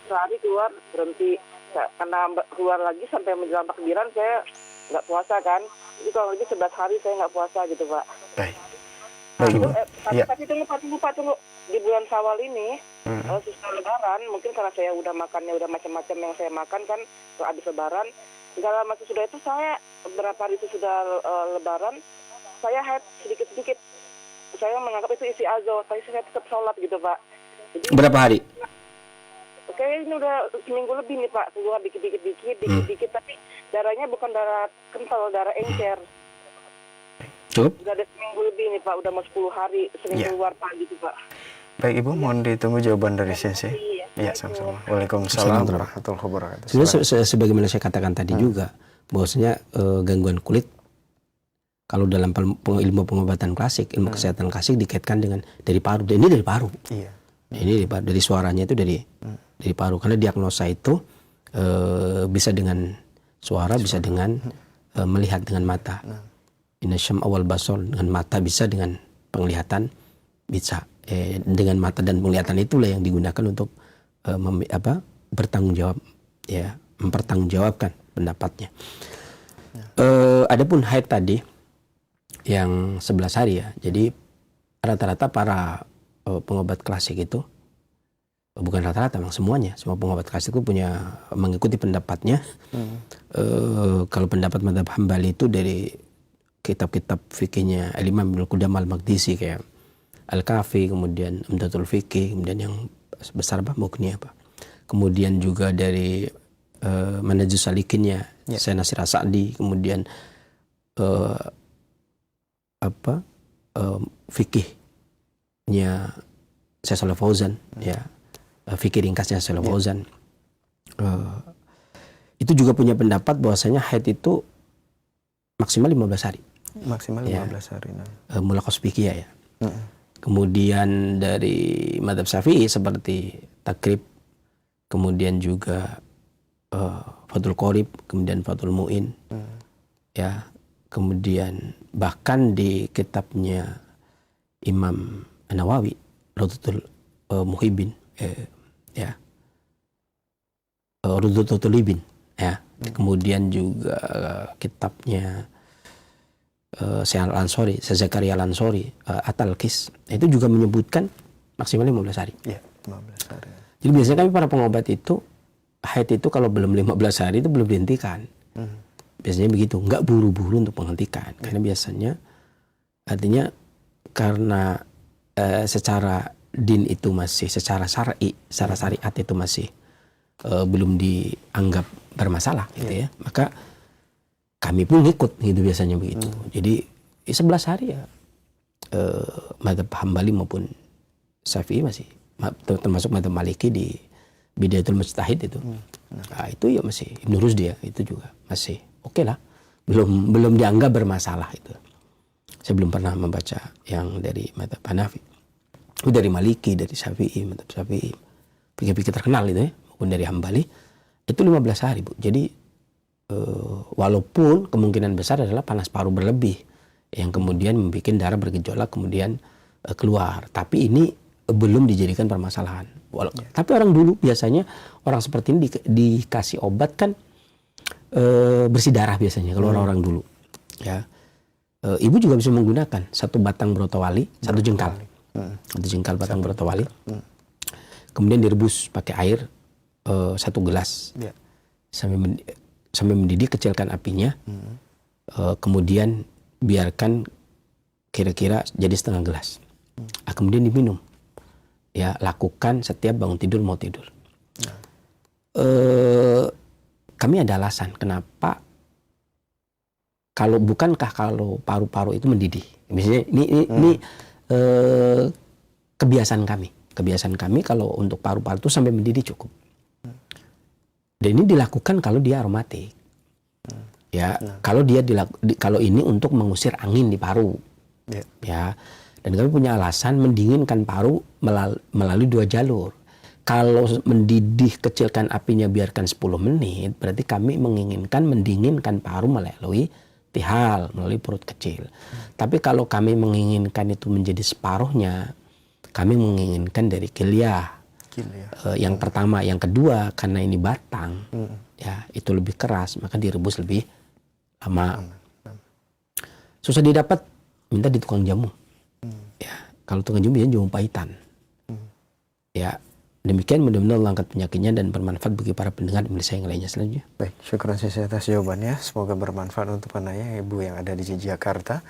Sehari keluar berhenti. Karena keluar lagi sampai menjelang takbiran saya nggak puasa kan. Jadi kalau lebih 11 hari saya nggak puasa gitu, Pak. Baik. Tapi tunggu. Di bulan Syawal ini, sesudah Lebaran, mungkin karena saya udah makannya udah macam-macam yang saya makan kan, habis Lebaran. Segala macam sudah itu saya beberapa hari itu sudah Lebaran, saya haid sedikit-sedikit. Saya menganggap itu isi azal, tapi saya tetap sholat gitu, Pak. Jadi, berapa hari? Oke, ini udah seminggu lebih nih, Pak. Keluar dikit-dikit, tapi darahnya bukan darah kental, darah encer. Cukup? Udah ada seminggu lebih nih, Pak. Udah mau 10 hari sering keluar, Pak, gitu, Pak. Baik, Ibu, mohon ditunggu jawaban dari sisi. Iya, sama-sama. Waalaikumsalam warahmatullahi wabarakatuh. Sebenarnya sebagaimana saya katakan tadi juga, bahwasanya gangguan kulit kalau dalam ilmu pengobatan klasik, ilmu kesehatan klasik dikaitkan dengan dari paru. Dan ini dari paru. Iya. Ini dari suaranya itu dari paru. Karena diagnosa itu bisa dengan suara, bisa dengan melihat dengan mata. Inasyam awal basol, dengan mata bisa, dengan penglihatan bisa. Dengan mata dan penglihatan itulah yang digunakan untuk bertanggung jawab, ya, mempertanggungjawabkan pendapatnya. Adapun haid tadi yang 11 hari ya. Jadi rata-rata para pengobat klasik itu, bukan rata-rata, memang semuanya, semua pengobat klasik itu punya mengikuti pendapatnya. Kalau pendapat mazhab Hambali itu dari kitab-kitab fikihnya Al-Imam Ibnu Qudamah Al-Maqdisi kayak Al-Kafi, kemudian Umdatul Fiqih, kemudian yang besar Mughni kemudian juga dari Manhajus Salikinnya Syekh Nasir As-Sa'di, kemudian fikihnya Syekh Shalih Fauzan, ya, fikih ringkasnya Syekh Shalih Fauzan. Itu juga punya pendapat bahwasanya haid itu maksimal 15 hari. Maksimal 15 hari. Mulaqas fikih ya. Kemudian dari mazhab Syafi'i seperti Takrib, kemudian juga Fathul Qorib, kemudian Fathul Mu'in, ya, kemudian bahkan di kitabnya Imam An-Nawawi, Rawdatul Muhibbin, ya, Rudutul Ibn, ya. Kemudian juga kitabnya Syekh Al-Ansori, Zakaria Al-Ansori, At-Talqis, itu juga menyebutkan maksimal 15 hari. Ya, 15 hari. Jadi biasanya kami para pengobat itu haid itu kalau belum 15 hari itu belum dihentikan. Biasanya begitu, nggak buru-buru untuk menghentikan. Karena biasanya artinya karena secara din itu masih, secara syar'i, secara syariat itu masih belum dianggap bermasalah gitu ya. Maka kami pun ngikut gitu biasanya begitu. Jadi 11 hari ya mazhab Hambali maupun Syafi'i masih, termasuk mazhab Maliki di Bidayatul Mujtahid itu. Nah, itu ya masih Ibnu Rusdi ya, itu juga masih oke lah. Belum dianggap bermasalah itu. Saya belum pernah membaca yang dari mazhab Hanafi. Dari Maliki, dari Syafi'i, mazhab Syafi'i. Pikir-pikir terkenal itu ya, maupun dari Hambali itu 15 hari, Bu. Jadi walaupun kemungkinan besar adalah panas paru berlebih yang kemudian membuat darah bergejolak kemudian keluar. Tapi ini belum dijadikan permasalahan. Tapi orang dulu biasanya orang seperti ini dikasih obat kan bersih darah biasanya kalau orang-orang dulu. Ya, ibu juga bisa menggunakan satu batang brotowali, satu jengkal, satu jengkal batang brotowali, kemudian direbus pakai air 1 gelas sampai mendidih, kecilkan apinya, kemudian biarkan kira-kira jadi setengah gelas, kemudian diminum. Ya, lakukan setiap bangun tidur mau tidur. Kami ada alasan kenapa, bukankah kalau paru-paru itu mendidih? Misalnya ini kebiasaan kami kalau untuk paru-paru itu sampai mendidih cukup. Dan ini dilakukan kalau dia aromatik. Ya, kalau ini untuk mengusir angin di paru. Ya. Dan kami punya alasan mendinginkan paru melalui 2 jalur. Kalau mendidih, kecilkan apinya, biarkan 10 menit, berarti kami menginginkan mendinginkan paru melalui tihal, melalui perut kecil. Tapi kalau kami menginginkan itu menjadi separuhnya, kami menginginkan dari kilyah. Yang pertama, yang kedua, karena ini batang, ya itu lebih keras, maka direbus lebih lama. Susah didapat, minta di tukang jamu. Ya, kalau tukang jamu biasanya jamu pahitan. Ya, demikian mudah-mudahan Allah angkat penyakitnya dan bermanfaat bagi para pendengar dan saya yang lainnya selanjutnya. Baik, syukuran saya atas jawabannya. Semoga bermanfaat untuk penanya ibu yang ada di Jakarta.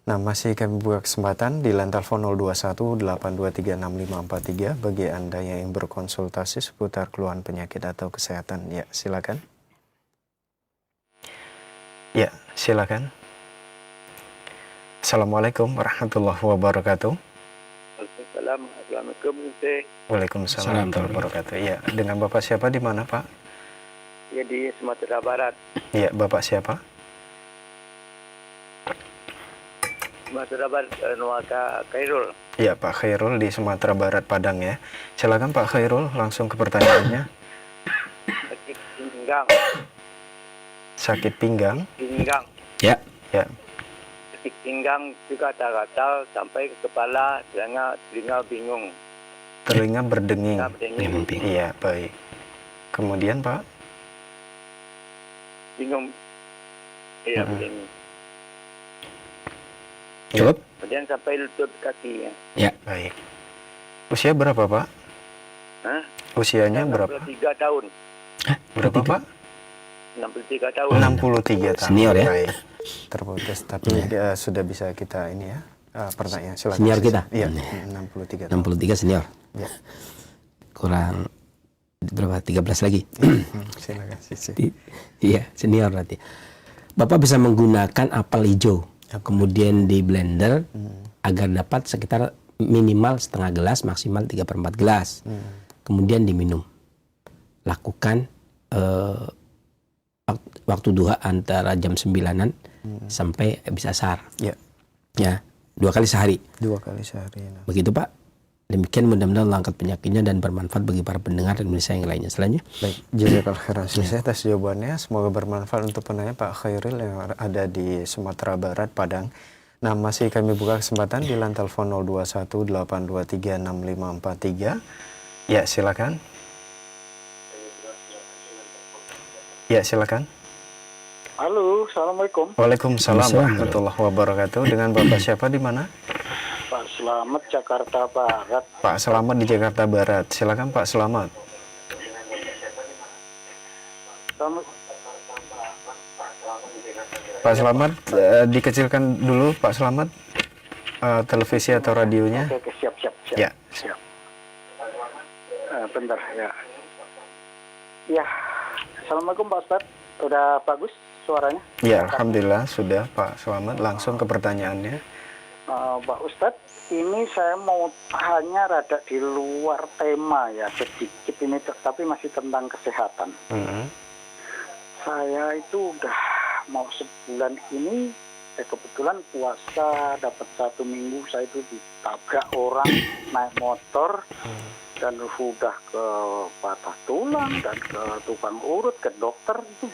Nah, masih kami buka kesempatan di line telepon 021-823-6543 bagi Anda yang ingin berkonsultasi seputar keluhan penyakit atau kesehatan. Ya, silakan. Ya, silakan. Assalamualaikum warahmatullahi wabarakatuh. Assalamualaikum. Waalaikumsalam warahmatullahi wabarakatuh. Ya, dengan Bapak siapa di mana, Pak? Ya, di Sumatera Barat. Ya, Bapak siapa? Sumatera Barat, Nuwaka Khairul. Ya, Pak Khairul di Sumatera Barat, Padang ya. Silakan Pak Khairul, langsung ke pertanyaannya. Sakit pinggang. Sakit pinggang? Pinggang. Ya. Ya. Sakit pinggang juga gatal sampai ke kepala, telinga bingung. Telinga berdenging. Iya, baik. Kemudian Pak? Bingung. Iya, bingung. Cukup? Kemudian sampai lutut kaki ya. Ya. Baik. Usia berapa Pak? Hah? Usianya berapa? 63 tahun. Berapa Pak? 63 tahun. 63 tahun. Senior ya? Baik. Terputus, tapi sudah bisa kita ini ya. Pertanyaan silakan. Senior kita? Iya, 63 tahun. 63 senior. Ya. Kurang berapa? 13 lagi. Silakan Sisi. Iya, senior berarti. Bapak bisa menggunakan apel hijau, kemudian di blender agar dapat sekitar minimal setengah gelas, maksimal 3/4 gelas. Kemudian diminum. Lakukan waktu duha antara jam 9-an sampai habis asar. Ya. Ya, 2 kali sehari. 2 kali sehari. Nah. Begitu Pak. Demikian mudah-mudahan Allah angkat penyakitnya dan bermanfaat bagi para pendengar dan pemirsa yang lainnya. Selanjutnya. Baik, jazakallahu khairan saya atas jawabannya. Semoga bermanfaat untuk penanya Pak Khairil yang ada di Sumatera Barat, Padang. Nah, masih kami buka kesempatan di line telepon 021-823-6543. Ya, silakan. Ya, silakan. Halo, Assalamualaikum. Waalaikumsalam Waalaikumsalam. warahmatullahi wabarakatuh. Dengan Bapak siapa di mana? Pak Slamet, Jakarta Barat. Pak Selamat di Jakarta Barat. Silakan Pak Selamat. Selamat. Pak Selamat, dikecilkan dulu Pak Selamat televisi atau radionya. Oke, siap. Ya. Siap. Bentar, ya. Ya, Assalamualaikum Pak Ustadz. Udah bagus suaranya? Ya, alhamdulillah sudah Pak Selamat. Langsung ke pertanyaannya. Pak Ustadz, ini saya mau hanya rada di luar tema ya, sedikit ini, tapi masih tentang kesehatan. Saya itu udah mau sebulan ini, kebetulan puasa dapat 1 minggu, saya itu ditabrak orang naik motor dan sudah ke patah tulang dan ke tukang urut, ke dokter. Itu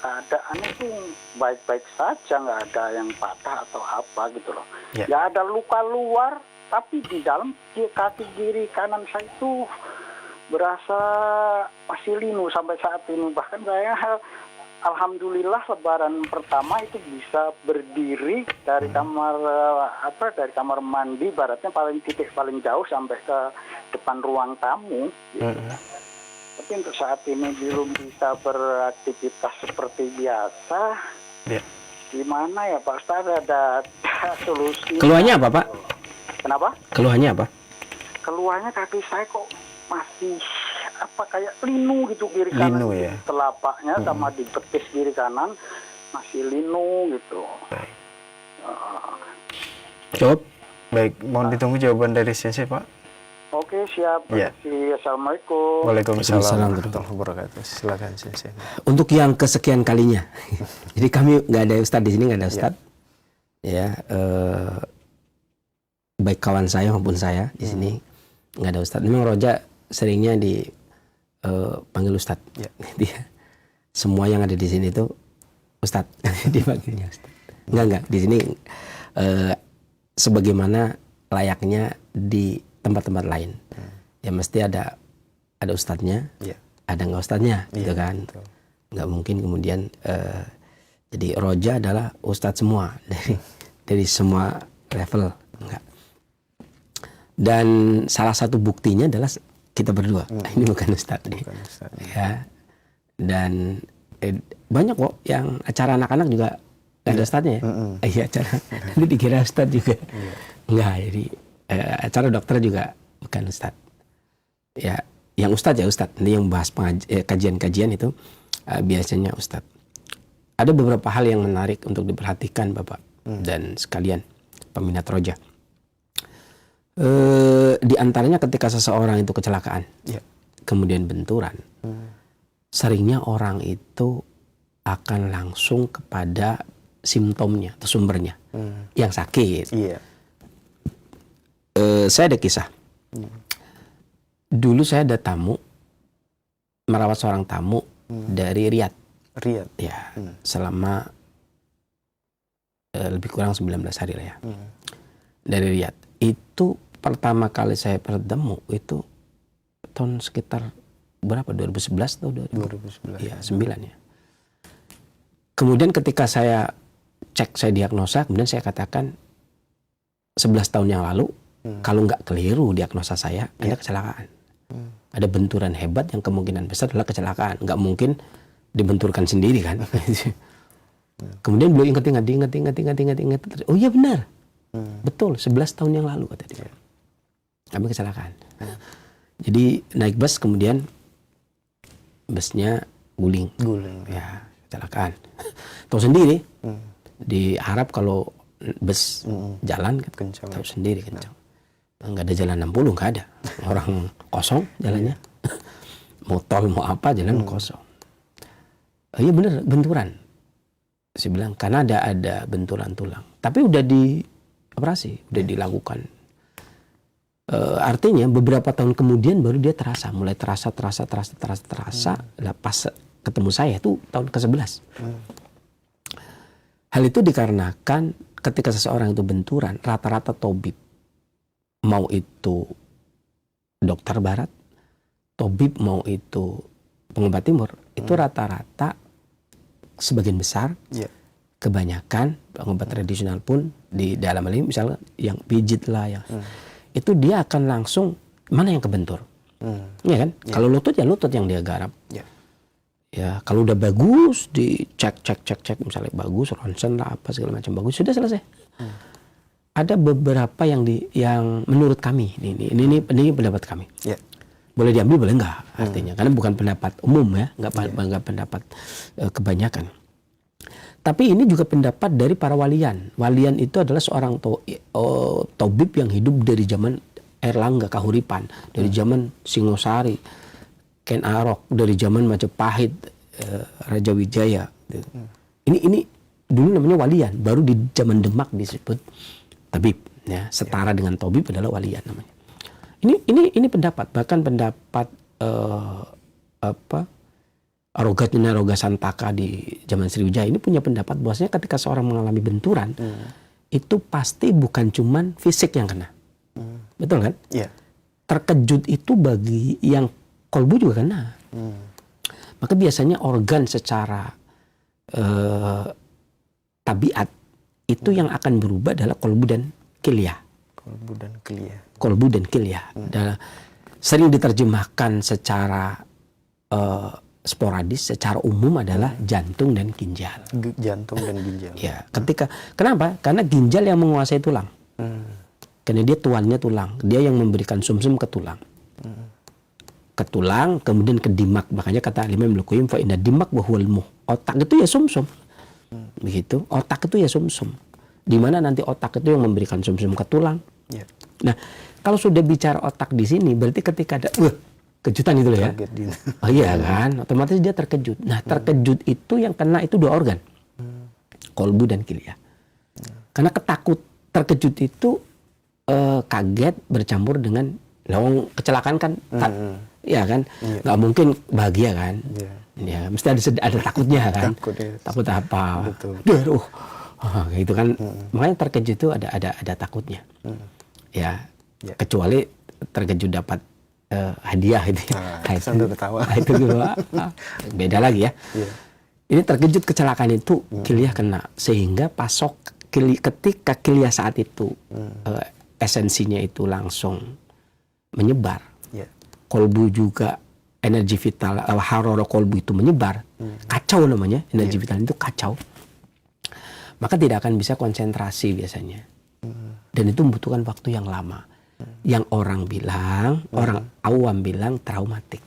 keadaannya tuh baik-baik saja, nggak ada yang patah atau apa gitu loh. Nggak ada luka luar, tapi di dalam kaki kiri kanan saya itu berasa masih linu sampai saat ini. Bahkan saya alhamdulillah lebaran pertama itu bisa berdiri dari kamar dari kamar mandi, baratnya titik paling jauh sampai ke depan ruang tamu gitu. Tapi untuk saat ini belum bisa beraktivitas seperti biasa. Gimana ya Pak Ustaz, ada solusi? Keluhannya apa, Pak? Kenapa? Keluhannya apa? Keluhannya kaki saya kok masih kayak linu gitu kiri kanan. Linu ya? Telapaknya sama di betis kiri kanan masih linu gitu. Jawab. Baik, mohon ditunggu jawaban dari Sensei Pak. Oke, siap. Ya. Assalamualaikum. Waalaikumsalam warahmatullahi wabarakatuh. Silakan Sensei. Untuk yang kesekian kalinya, jadi kami nggak ada ustadz di sini, nggak ada ustadz. Ya, baik kawan saya maupun saya di sini nggak ada ustadz. Memang Roja seringnya dipanggil ustadz. Dia semua yang ada di sini itu ustadz, dipanggilnya ustadz. Enggak di sini sebagaimana layaknya di tempat-tempat lain. Ya mesti ada ustadznya, ada nggak ustadznya, gitu kan. Nggak mungkin kemudian jadi Roja adalah ustadz semua dari semua level, enggak. Dan salah satu buktinya adalah kita berdua. Ini bukan ustadz nih. Ya. Dan banyak kok yang acara anak-anak juga nggak ada ustadznya ya. Iya, acara nanti dikira ustadz juga. Enggak, jadi acara dokter juga bukan ustadz. Ya, yang ustadz ya ustadz. Nanti yang bahas kajian-kajian itu biasanya ustadz. Ada beberapa hal yang menarik untuk diperhatikan Bapak dan sekalian peminat Roja. Di antaranya ketika seseorang itu kecelakaan, kemudian benturan, seringnya orang itu akan langsung kepada simptomnya atau sumbernya yang sakit. Saya ada kisah. Dulu saya ada tamu, merawat seorang tamu dari Riyadh. Ya, selama lebih kurang 19 hari lah ya. Dari Riyadh. Itu pertama kali saya bertemu itu tahun sekitar berapa? 2011 atau 2011? Iya, 9 ya. Kemudian ketika saya cek, saya diagnosa, kemudian saya katakan 11 tahun yang lalu, kalau nggak keliru diagnosa saya, ada kecelakaan. Ada benturan hebat yang kemungkinan besar adalah kecelakaan. Nggak mungkin dibenturkan sendiri kan. Kemudian beliau ingat. Oh iya benar. Betul, 11 tahun yang lalu kata dia. Kami kecelakaan. Jadi naik bus, kemudian busnya guling. Ya, kecelakaan. Tahu sendiri. Diharap kalau bus jalan, tahu sendiri kencang. Nggak ada jalan 60, nggak ada. Orang kosong jalannya. Mau tol, mau apa, jalan kosong. Oh, iya benar, benturan. Saya bilang, karena ada benturan tulang. Tapi udah dioperasi, udah dilakukan. Artinya beberapa tahun kemudian baru dia mulai terasa. Lah pas ketemu saya itu tahun ke-11. Hal itu dikarenakan ketika seseorang itu benturan, rata-rata tabib, mau itu dokter barat, tabib mau itu pengobat timur, itu rata-rata sebagian besar, kebanyakan obat tradisional pun di dalam hal ini misalnya yang pijit lah, yang itu dia akan langsung mana yang kebentur, ya kan? Kalau lutut ya lutut yang dia garap. Ya kalau udah bagus dicek misalnya bagus ronsen lah apa segala macam bagus sudah selesai. Ada beberapa yang menurut kami ini pendapat kami. Boleh diambil boleh enggak artinya karena bukan pendapat umum ya, enggak pendapat kebanyakan. Tapi ini juga pendapat dari para walian. Walian itu adalah seorang tabib yang hidup dari zaman Erlangga Kahuripan, dari zaman Singosari, Ken Arok, dari zaman Majapahit, Raja Wijaya. Ini dulu namanya walian, baru di zaman Demak disebut tabib. Ya, setara dengan tabib adalah walian namanya. Ini pendapat, bahkan pendapat Roga Santaka di zaman Sriwijaya ini punya pendapat bahwasanya ketika seorang mengalami benturan itu pasti bukan cuman fisik yang kena, betul kan? Terkejut itu bagi yang kolbu juga kena. Maka biasanya organ secara tabiat itu yang akan berubah adalah kolbu dan kilyah. Kolbu dan kilyah. Sering diterjemahkan secara sporadis, secara umum adalah jantung dan ginjal. Jantung dan ginjal. Ya, kenapa? Karena ginjal yang menguasai tulang. Karena dia tuannya tulang, dia yang memberikan sumsum ke tulang. Ke tulang, kemudian ke dimak. Makanya kata Imam Ibnu Qayyim, fa inna dimak wa huwal muh. Otak itu ya sumsum. Begitu. Otak itu ya sumsum. Di mana nanti otak itu yang memberikan sumsum ke tulang. Nah, kalau sudah bicara otak di sini, berarti ketika ada kejutan itu loh ya. Oh iya kan, otomatis dia terkejut. Nah, terkejut itu yang kena itu dua organ. Kolbu dan kilyah. Karena terkejut itu kaget bercampur dengan kecelakaan kan. Ya kan, nggak mungkin bahagia kan. Ya, mesti ada takutnya kan. Takut apa? Gitu kan. Makanya terkejut itu ada takutnya. Ya, kecuali terkejut dapat hadiah itu. Sambil ketawa. Itu beda lagi ya. Ini terkejut kecelakaan itu kilyah kena, sehingga ketika kilyah saat itu esensinya itu langsung menyebar. Kolbu juga energi vital, haroro kolbu itu menyebar, kacau namanya, energi vital itu kacau. Maka tidak akan bisa konsentrasi biasanya. Dan itu membutuhkan waktu yang lama. Yang orang awam bilang traumatik.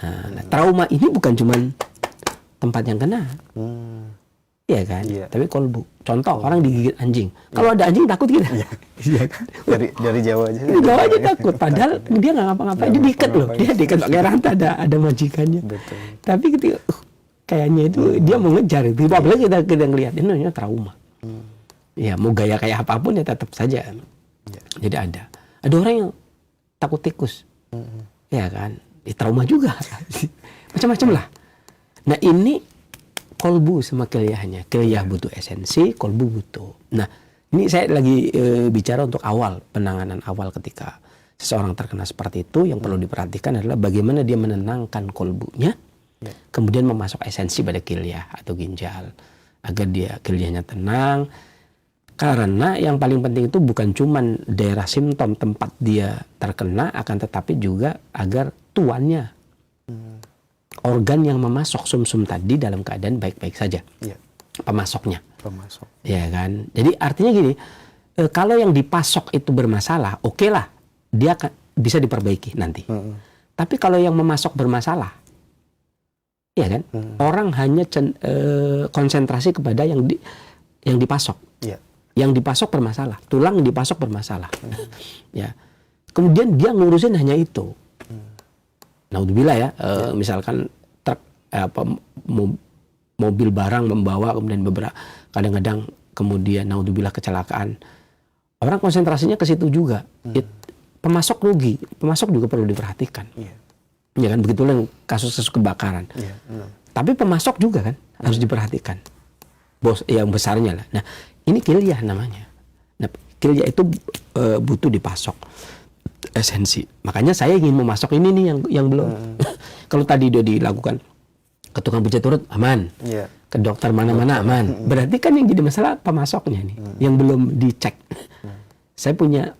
Nah, trauma ini bukan cuma tempat yang kena. Iya kan? Tapi kolbu. Contoh, orang digigit anjing. Kalau ada anjing takut kita. Dari Jawa aja. Dari Jawa aja takut. Padahal dia nggak ngapa-ngapain. Dia diikat loh. Dia diikat pakai rantai, ada majikannya. Betul. Tapi ketika kayaknya itu dia mau ngejar itu. Apalagi kita ngelihat ini namanya trauma. Ya mau gaya kayak apapun ya tetap saja. Jadi ada orang yang takut tikus. Ya kan? Trauma juga. Macam-macam lah. Nah ini kolbu sama kilyahnya. Kilyah butuh esensi, kolbu butuh. Nah, ini saya lagi bicara untuk penanganan awal ketika seseorang terkena seperti itu. Yang perlu diperhatikan adalah bagaimana dia menenangkan kolbunya, kemudian memasuk esensi pada kilyah atau ginjal agar dia kilyahnya tenang. Karena yang paling penting itu bukan cuma daerah simptom tempat dia terkena, akan tetapi juga agar tuannya, organ yang memasok sumsum tadi dalam keadaan baik-baik saja. Pemasoknya. Ya kan. Jadi artinya gini, kalau yang dipasok itu bermasalah, oke lah, dia bisa diperbaiki nanti. Tapi kalau yang memasok bermasalah, ya kan, orang hanya konsentrasi kepada yang dipasok. Yang dipasok bermasalah, tulang yang dipasok bermasalah. Ya. Kemudian dia ngurusin hanya itu. Naudzubillah ya, misalkan truk mobil barang membawa kemudian kadang-kadang kemudian naudzubillah kecelakaan. Orang konsentrasinya ke situ juga. Pemasok rugi, pemasok juga perlu diperhatikan. Ya kan, begitulah kasus-kasus kebakaran. Tapi pemasok juga kan harus diperhatikan. Yang besarnya lah. Nah, ini kilyah namanya. Nah, kilyah itu butuh dipasok esensi. Makanya saya ingin memasok ini nih yang belum. Kalau tadi udah dilakukan ke tukang pijat urut aman, ke dokter mana-mana aman. Berarti kan yang jadi masalah pemasoknya nih, yang belum dicek. Saya punya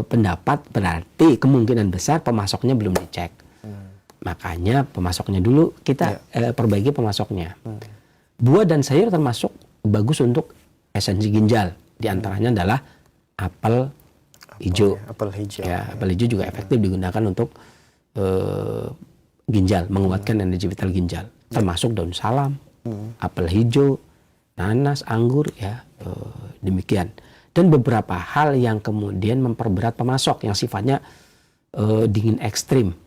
pendapat berarti kemungkinan besar pemasoknya belum dicek. Makanya pemasoknya dulu kita perbaiki pemasoknya. Buah dan sayur termasuk bagus untuk esensi ginjal. Di antaranya adalah apel hijau. Apel hijau. Ya, apel hijau juga efektif digunakan untuk ginjal, menguatkan energi vital ginjal. Termasuk daun salam, apel hijau, nanas, anggur, ya demikian. Dan beberapa hal yang kemudian memperberat pemasok yang sifatnya dingin ekstrim.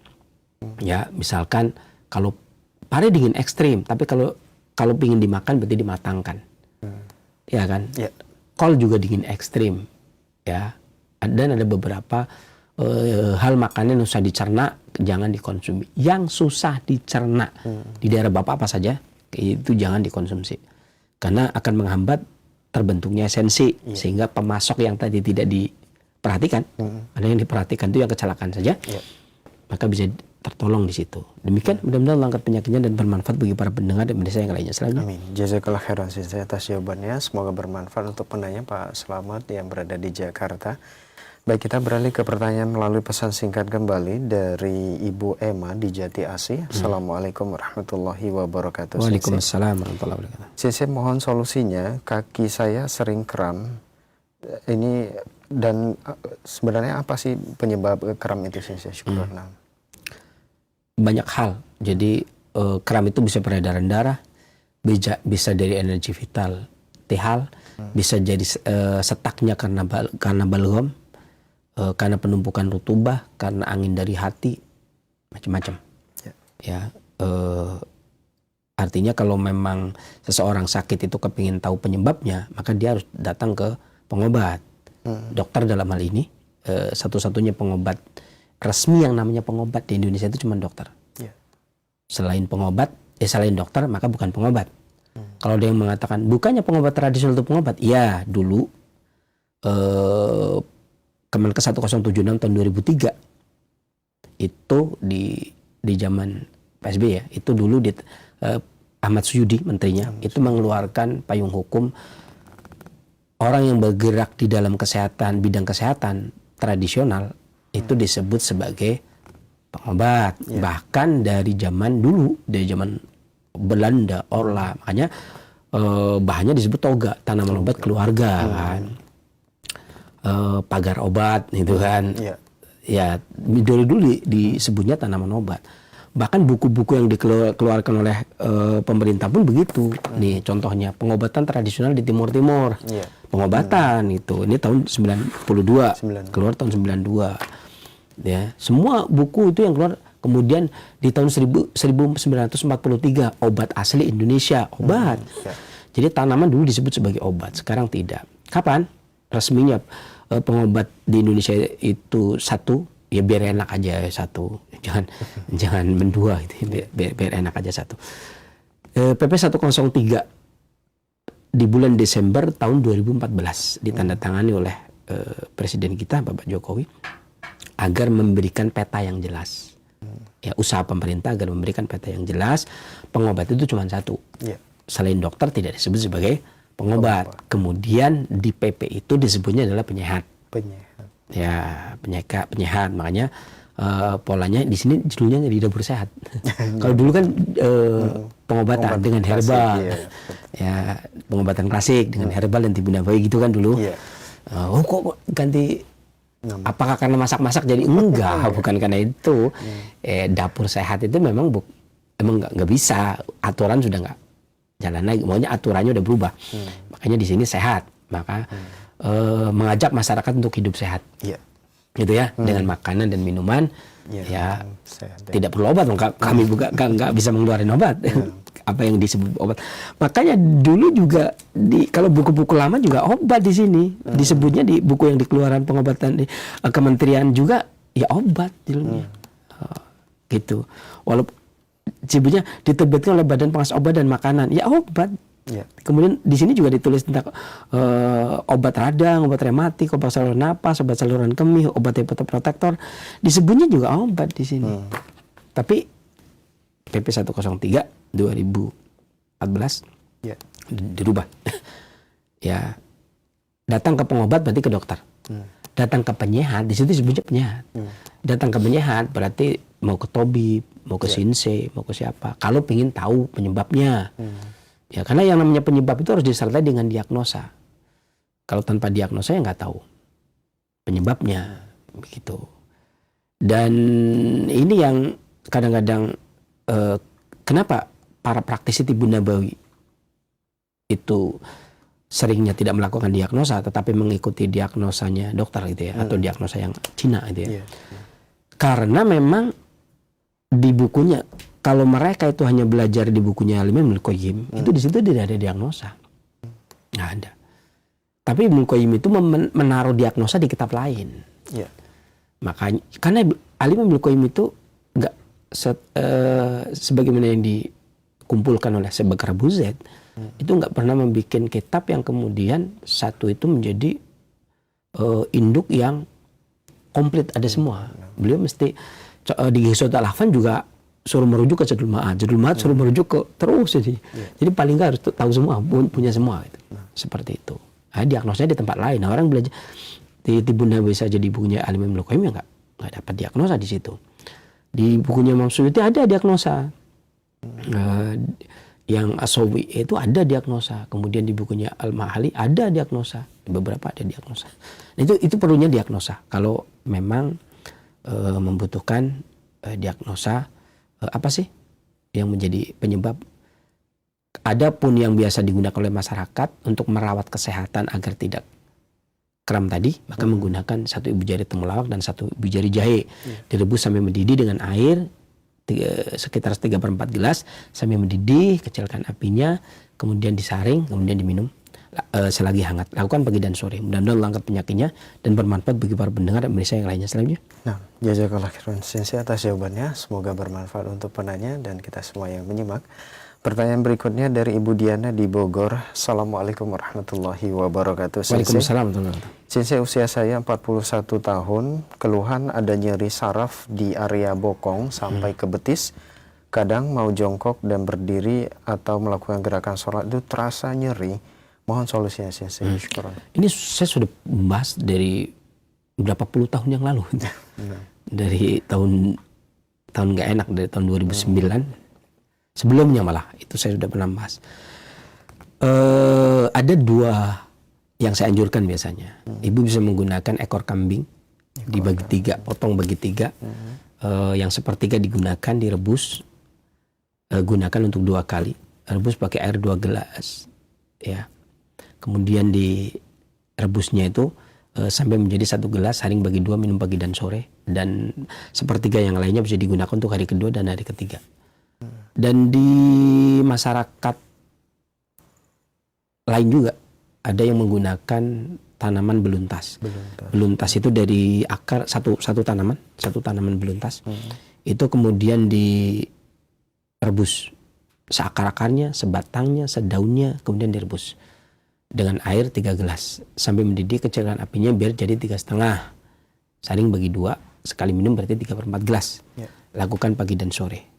Ya, misalkan kalau pare dingin ekstrim, tapi kalau ingin dimakan berarti dimatangkan. Ya kan? Kol juga dingin ekstrim. Ya. Dan ada beberapa hal makanan yang susah dicerna jangan dikonsumsi. Yang susah dicerna di daerah Bapak apa saja itu jangan dikonsumsi. Karena akan menghambat terbentuknya esensi sehingga pemasok yang tadi tidak diperhatikan, ada yang diperhatikan itu yang kecelakaan saja. Maka bisa tertolong di situ. Demikian, mudah-mudahan Allah angkat penyakitnya dan bermanfaat bagi para pendengar dan pemirsa yang lainnya. Selanjutnya. Amin. Jazakallah khairan atas jawabannya. Semoga bermanfaat untuk penanya Pak Slamet yang berada di Jakarta. Baik, kita beralih ke pertanyaan melalui pesan singkat kembali dari Ibu Emma di Jati Asih. Assalamualaikum warahmatullahi wabarakatuh. Waalaikumsalam warahmatullahi wabarakatuh. Saya mohon solusinya, kaki saya sering kram. Ini dan sebenarnya apa sih penyebab kram itu sih? Syukur. Banyak hal. Jadi kram itu bisa peredaran darah, bisa dari energi vital TH, bisa jadi setaknya karena balgam, karena penumpukan rutubah, karena angin dari hati, macam-macam. Ya, artinya kalau memang seseorang sakit itu kepingin tahu penyebabnya, maka dia harus datang ke pengobat. Dokter dalam hal ini satu-satunya pengobat resmi yang namanya pengobat di Indonesia itu cuma dokter. Selain pengobat, selain dokter maka bukan pengobat. Kalau ada yang mengatakan bukannya pengobat tradisional itu pengobat, iya dulu Kemenkes 1076 tahun 2003 itu di zaman PSB ya, itu dulu Ahmad Suyudi menterinya itu mengeluarkan payung hukum orang yang bergerak di dalam kesehatan, bidang kesehatan tradisional itu disebut sebagai pengobat. Bahkan dari zaman dulu, dari zaman Belanda, Orla, makanya bahannya disebut toga, tanaman obat keluarga kan. Pagar obat gitu kan. Ya, dulu disebutnya tanaman obat. Bahkan buku-buku yang dikeluarkan oleh pemerintah pun begitu. Nih contohnya pengobatan tradisional di Timur Timur. Pengobatan itu. Ini tahun 92. Keluar tahun 92. Ya, semua buku itu yang keluar. Kemudian di tahun 1943 obat asli Indonesia, obat. Jadi tanaman dulu disebut sebagai obat, sekarang tidak. Kapan resminya pengobat di Indonesia itu satu? Ya biar enak aja satu, jangan mendua gitu, biar enak aja satu. PP 103 di bulan Desember tahun 2014 ditandatangani oleh Presiden kita Bapak Jokowi agar memberikan peta yang jelas. Ya, usaha pemerintah agar memberikan peta yang jelas. Pengobat itu cuma satu. Selain dokter tidak disebut sebagai pengobat. Kemudian di PP itu disebutnya adalah penyehat. Ya, penyehat. Makanya polanya di sini judulnya di dapur sehat. Kalau dulu kan pengobatan dengan herbal. Ya, pengobatan klasik dengan herbal dan tibu nabawi gitu kan dulu. Kok ganti? Apakah karena masak-masak jadi enggak? Bukan karena itu. Dapur sehat itu memang emang nggak bisa. Aturan sudah nggak jalan lagi. Maunya aturannya udah berubah. Makanya di sini sehat. Maka mengajak masyarakat untuk hidup sehat. Gitu ya, dengan makanan dan minuman. Ya, tidak perlu obat. Kami juga nggak bisa mengeluarkan obat. Apa yang disebut obat. Makanya dulu juga kalau buku-buku lama juga obat di sini disebutnya di buku yang dikeluaran pengobatan di kementerian juga ya obat judulnya. Gitu. Walaupun disebutnya diterbitkan oleh Badan Pengawas Obat dan Makanan ya obat. Kemudian di sini juga ditulis tentang obat radang, obat rematik, obat saluran napas, obat saluran kemih, obat hepatoprotektor. Disebutnya juga obat di sini. Tapi PP 103 2014 dirubah. Ya, datang ke pengobat berarti ke dokter. Datang ke penyehat, di situ disebutnya penyehat. Datang ke penyehat berarti mau ke tabib, mau ke sinse, mau ke siapa. Kalau pengen tahu penyebabnya. Ya, karena yang namanya penyebab itu harus disertai dengan diagnosa. Kalau tanpa diagnosa ya nggak tahu penyebabnya, begitu. Dan ini yang kadang-kadang kenapa para praktisi tibu nabawi itu seringnya tidak melakukan diagnosa tetapi mengikuti diagnosanya dokter gitu ya, atau diagnosa yang Cina gitu ya. Karena memang di bukunya, kalau mereka itu hanya belajar di bukunya Al-Imam Ibnul Qayyim, itu di situ tidak ada diagnosa, nggak ada. Tapi Ibnul Qayyim itu menaruh diagnosa di kitab lain. Makanya karena Al-Imam Ibnul Qayyim itu nggak sebagaimana yang dikumpulkan oleh Syekh Bakar Abu Zaid, itu nggak pernah membuat kitab yang kemudian satu itu menjadi induk yang komplit ada semua. Beliau mesti di Ghazwatul Al-Ahzab juga suruh merujuk ke Zadul Ma'ad, Zadul Ma'ad suruh merujuk ke terus jadi paling nggak harus tahu semua, punya semua gitu. Seperti itu. Nah, diagnosanya di tempat lain. Nah, orang belajar di Tibu Nabawi saja di bukunya Al-Imam Ibnul Qayyim ya nggak dapat diagnosa di situ. Di bukunya Imam Suyuti ada diagnosa. Yang As-Sawi itu ada diagnosa. Kemudian di bukunya Al-Mahali ada diagnosa. Di beberapa ada diagnosa. Itu perlunya diagnosa. Kalau memang membutuhkan diagnosa apa sih yang menjadi penyebab. Adapun yang biasa digunakan oleh masyarakat untuk merawat kesehatan agar tidak kram tadi, maka menggunakan satu ibu jari temulawak dan satu ibu jari jahe, direbus sampai mendidih dengan air sekitar 3/4 gelas sampai mendidih, kecilkan apinya, kemudian disaring, kemudian diminum selagi hangat. Lakukan pagi dan sore. Mudah-mudahan Allah angkat penyakitnya dan bermanfaat bagi para pendengar dan pemirsa yang lainnya. Selanjutnya. Nah, jazakallah khairan Sensei atas jawabannya. Semoga bermanfaat untuk penanya dan kita semua yang menyimak. Pertanyaan berikutnya dari Ibu Diana di Bogor. Assalamualaikum warahmatullahi wabarakatuh. Waalaikumsalam. Sensei, usia saya 41 tahun. Keluhan ada nyeri saraf di area bokong sampai ke betis. Kadang mau jongkok dan berdiri atau melakukan gerakan sholat itu terasa nyeri. Mohon solusinya Sensei. Ini saya sudah bahas dari berapa puluh tahun yang lalu. Dari tahun nggak enak, dari tahun 2009. Sebelumnya malah itu saya sudah pernah bahas. Ada dua yang saya anjurkan biasanya. Ibu bisa menggunakan ekor kambing dibagi tiga, potong bagi tiga. Yang sepertiga digunakan direbus, gunakan untuk 2 kali. Rebus pakai air 2 gelas, ya. Kemudian direbusnya itu sampai menjadi 1 gelas, saring bagi 2, minum pagi dan sore. Dan sepertiga yang lainnya bisa digunakan untuk hari kedua dan hari ketiga. Dan di masyarakat lain juga ada yang menggunakan tanaman beluntas. Beluntas itu dari akar satu tanaman beluntas. Itu kemudian direbus seakar-akarnya, sebatangnya, sedaunnya, kemudian direbus dengan air 3 gelas sampai mendidih, kecilkan apinya biar jadi 3,5. Saring bagi 2, sekali minum berarti 3/4 gelas. Lakukan pagi dan sore.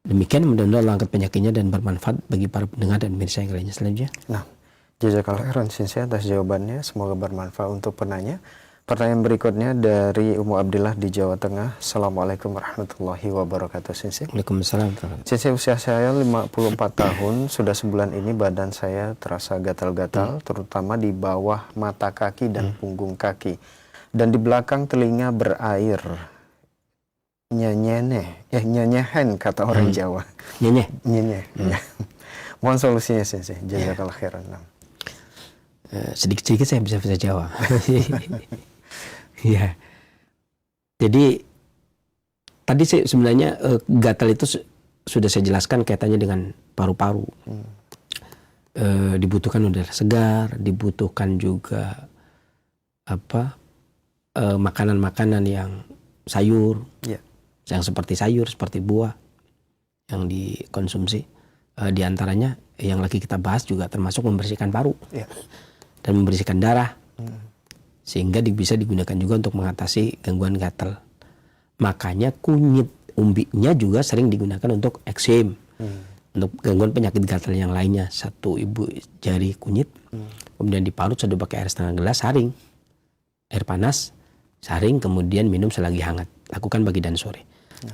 Demikian, mudah-mudahan Allah angkat penyakitnya dan bermanfaat bagi para pendengar dan pemirsa yang lainnya. Selanjutnya. Nah, jazakallah khairan Sensei atas jawabannya. Semoga bermanfaat untuk penanya. Pertanyaan berikutnya dari Ummu Abdillah di Jawa Tengah. Assalamualaikum warahmatullahi wabarakatuh Sensei. Waalaikumsalam. Sensei, usia saya 54 tahun. Sudah sebulan ini badan saya terasa gatal-gatal, terutama di bawah mata kaki dan punggung kaki. Dan di belakang telinga berair. Nyenyehen kata orang Jawa. Nyenyeh. Mohon solusinya Sensei. Jazakallah khairan. Sedikit-sedikit saya bisa bahasa Jawa. Ya. Jadi tadi saya sebenarnya gatal itu sudah saya jelaskan kaitannya dengan paru-paru. Dibutuhkan udara segar, dibutuhkan juga makanan-makanan yang sayur. Yang seperti sayur, seperti buah yang dikonsumsi. Di antaranya yang lagi kita bahas juga termasuk membersihkan paru dan membersihkan darah, sehingga bisa digunakan juga untuk mengatasi gangguan gatal. Makanya kunyit umbinya juga sering digunakan untuk eksim, untuk gangguan penyakit gatal yang lainnya. 1 ibu jari kunyit, kemudian diparut seduh pakai air setengah gelas, saring, air panas, saring, kemudian minum selagi hangat. Lakukan pagi dan sore.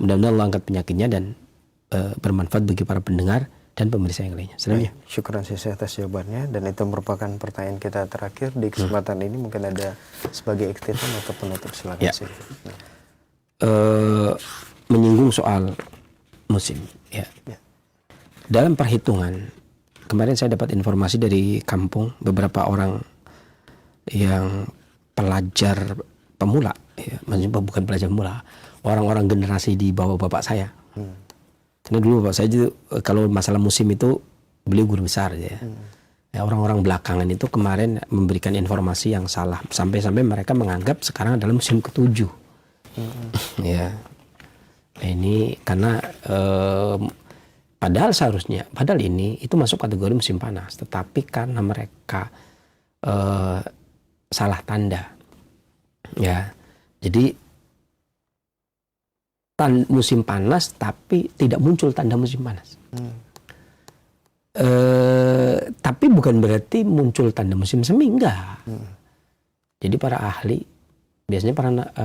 Mudah-mudahan Allah angkat penyakitnya dan bermanfaat bagi para pendengar dan pemirsa yang lainnya. Selanjutnya. Syukran Syekh atas jawabannya, dan itu merupakan pertanyaan kita terakhir di kesempatan ini. Mungkin ada sebagai ikhtitam atau penutup, silakan. Ya. Menyinggung soal musim. Ya. Dalam perhitungan, kemarin saya dapat informasi dari kampung, beberapa orang yang pelajar pemula, ya, maksudnya bukan pelajar pemula, orang-orang generasi di bawah bapak saya. Karena dulu bapak saya itu kalau masalah musim itu beliau guru besar ya. Ya, orang-orang belakangan itu kemarin memberikan informasi yang salah, sampai-sampai mereka menganggap sekarang adalah musim ke-7. Ya. Ini karena padahal ini itu masuk kategori musim panas, tetapi karena mereka salah tanda. Ya. Jadi musim panas tapi tidak muncul tanda musim panas. Tapi bukan berarti muncul tanda musim semi, enggak. Jadi para ahli, biasanya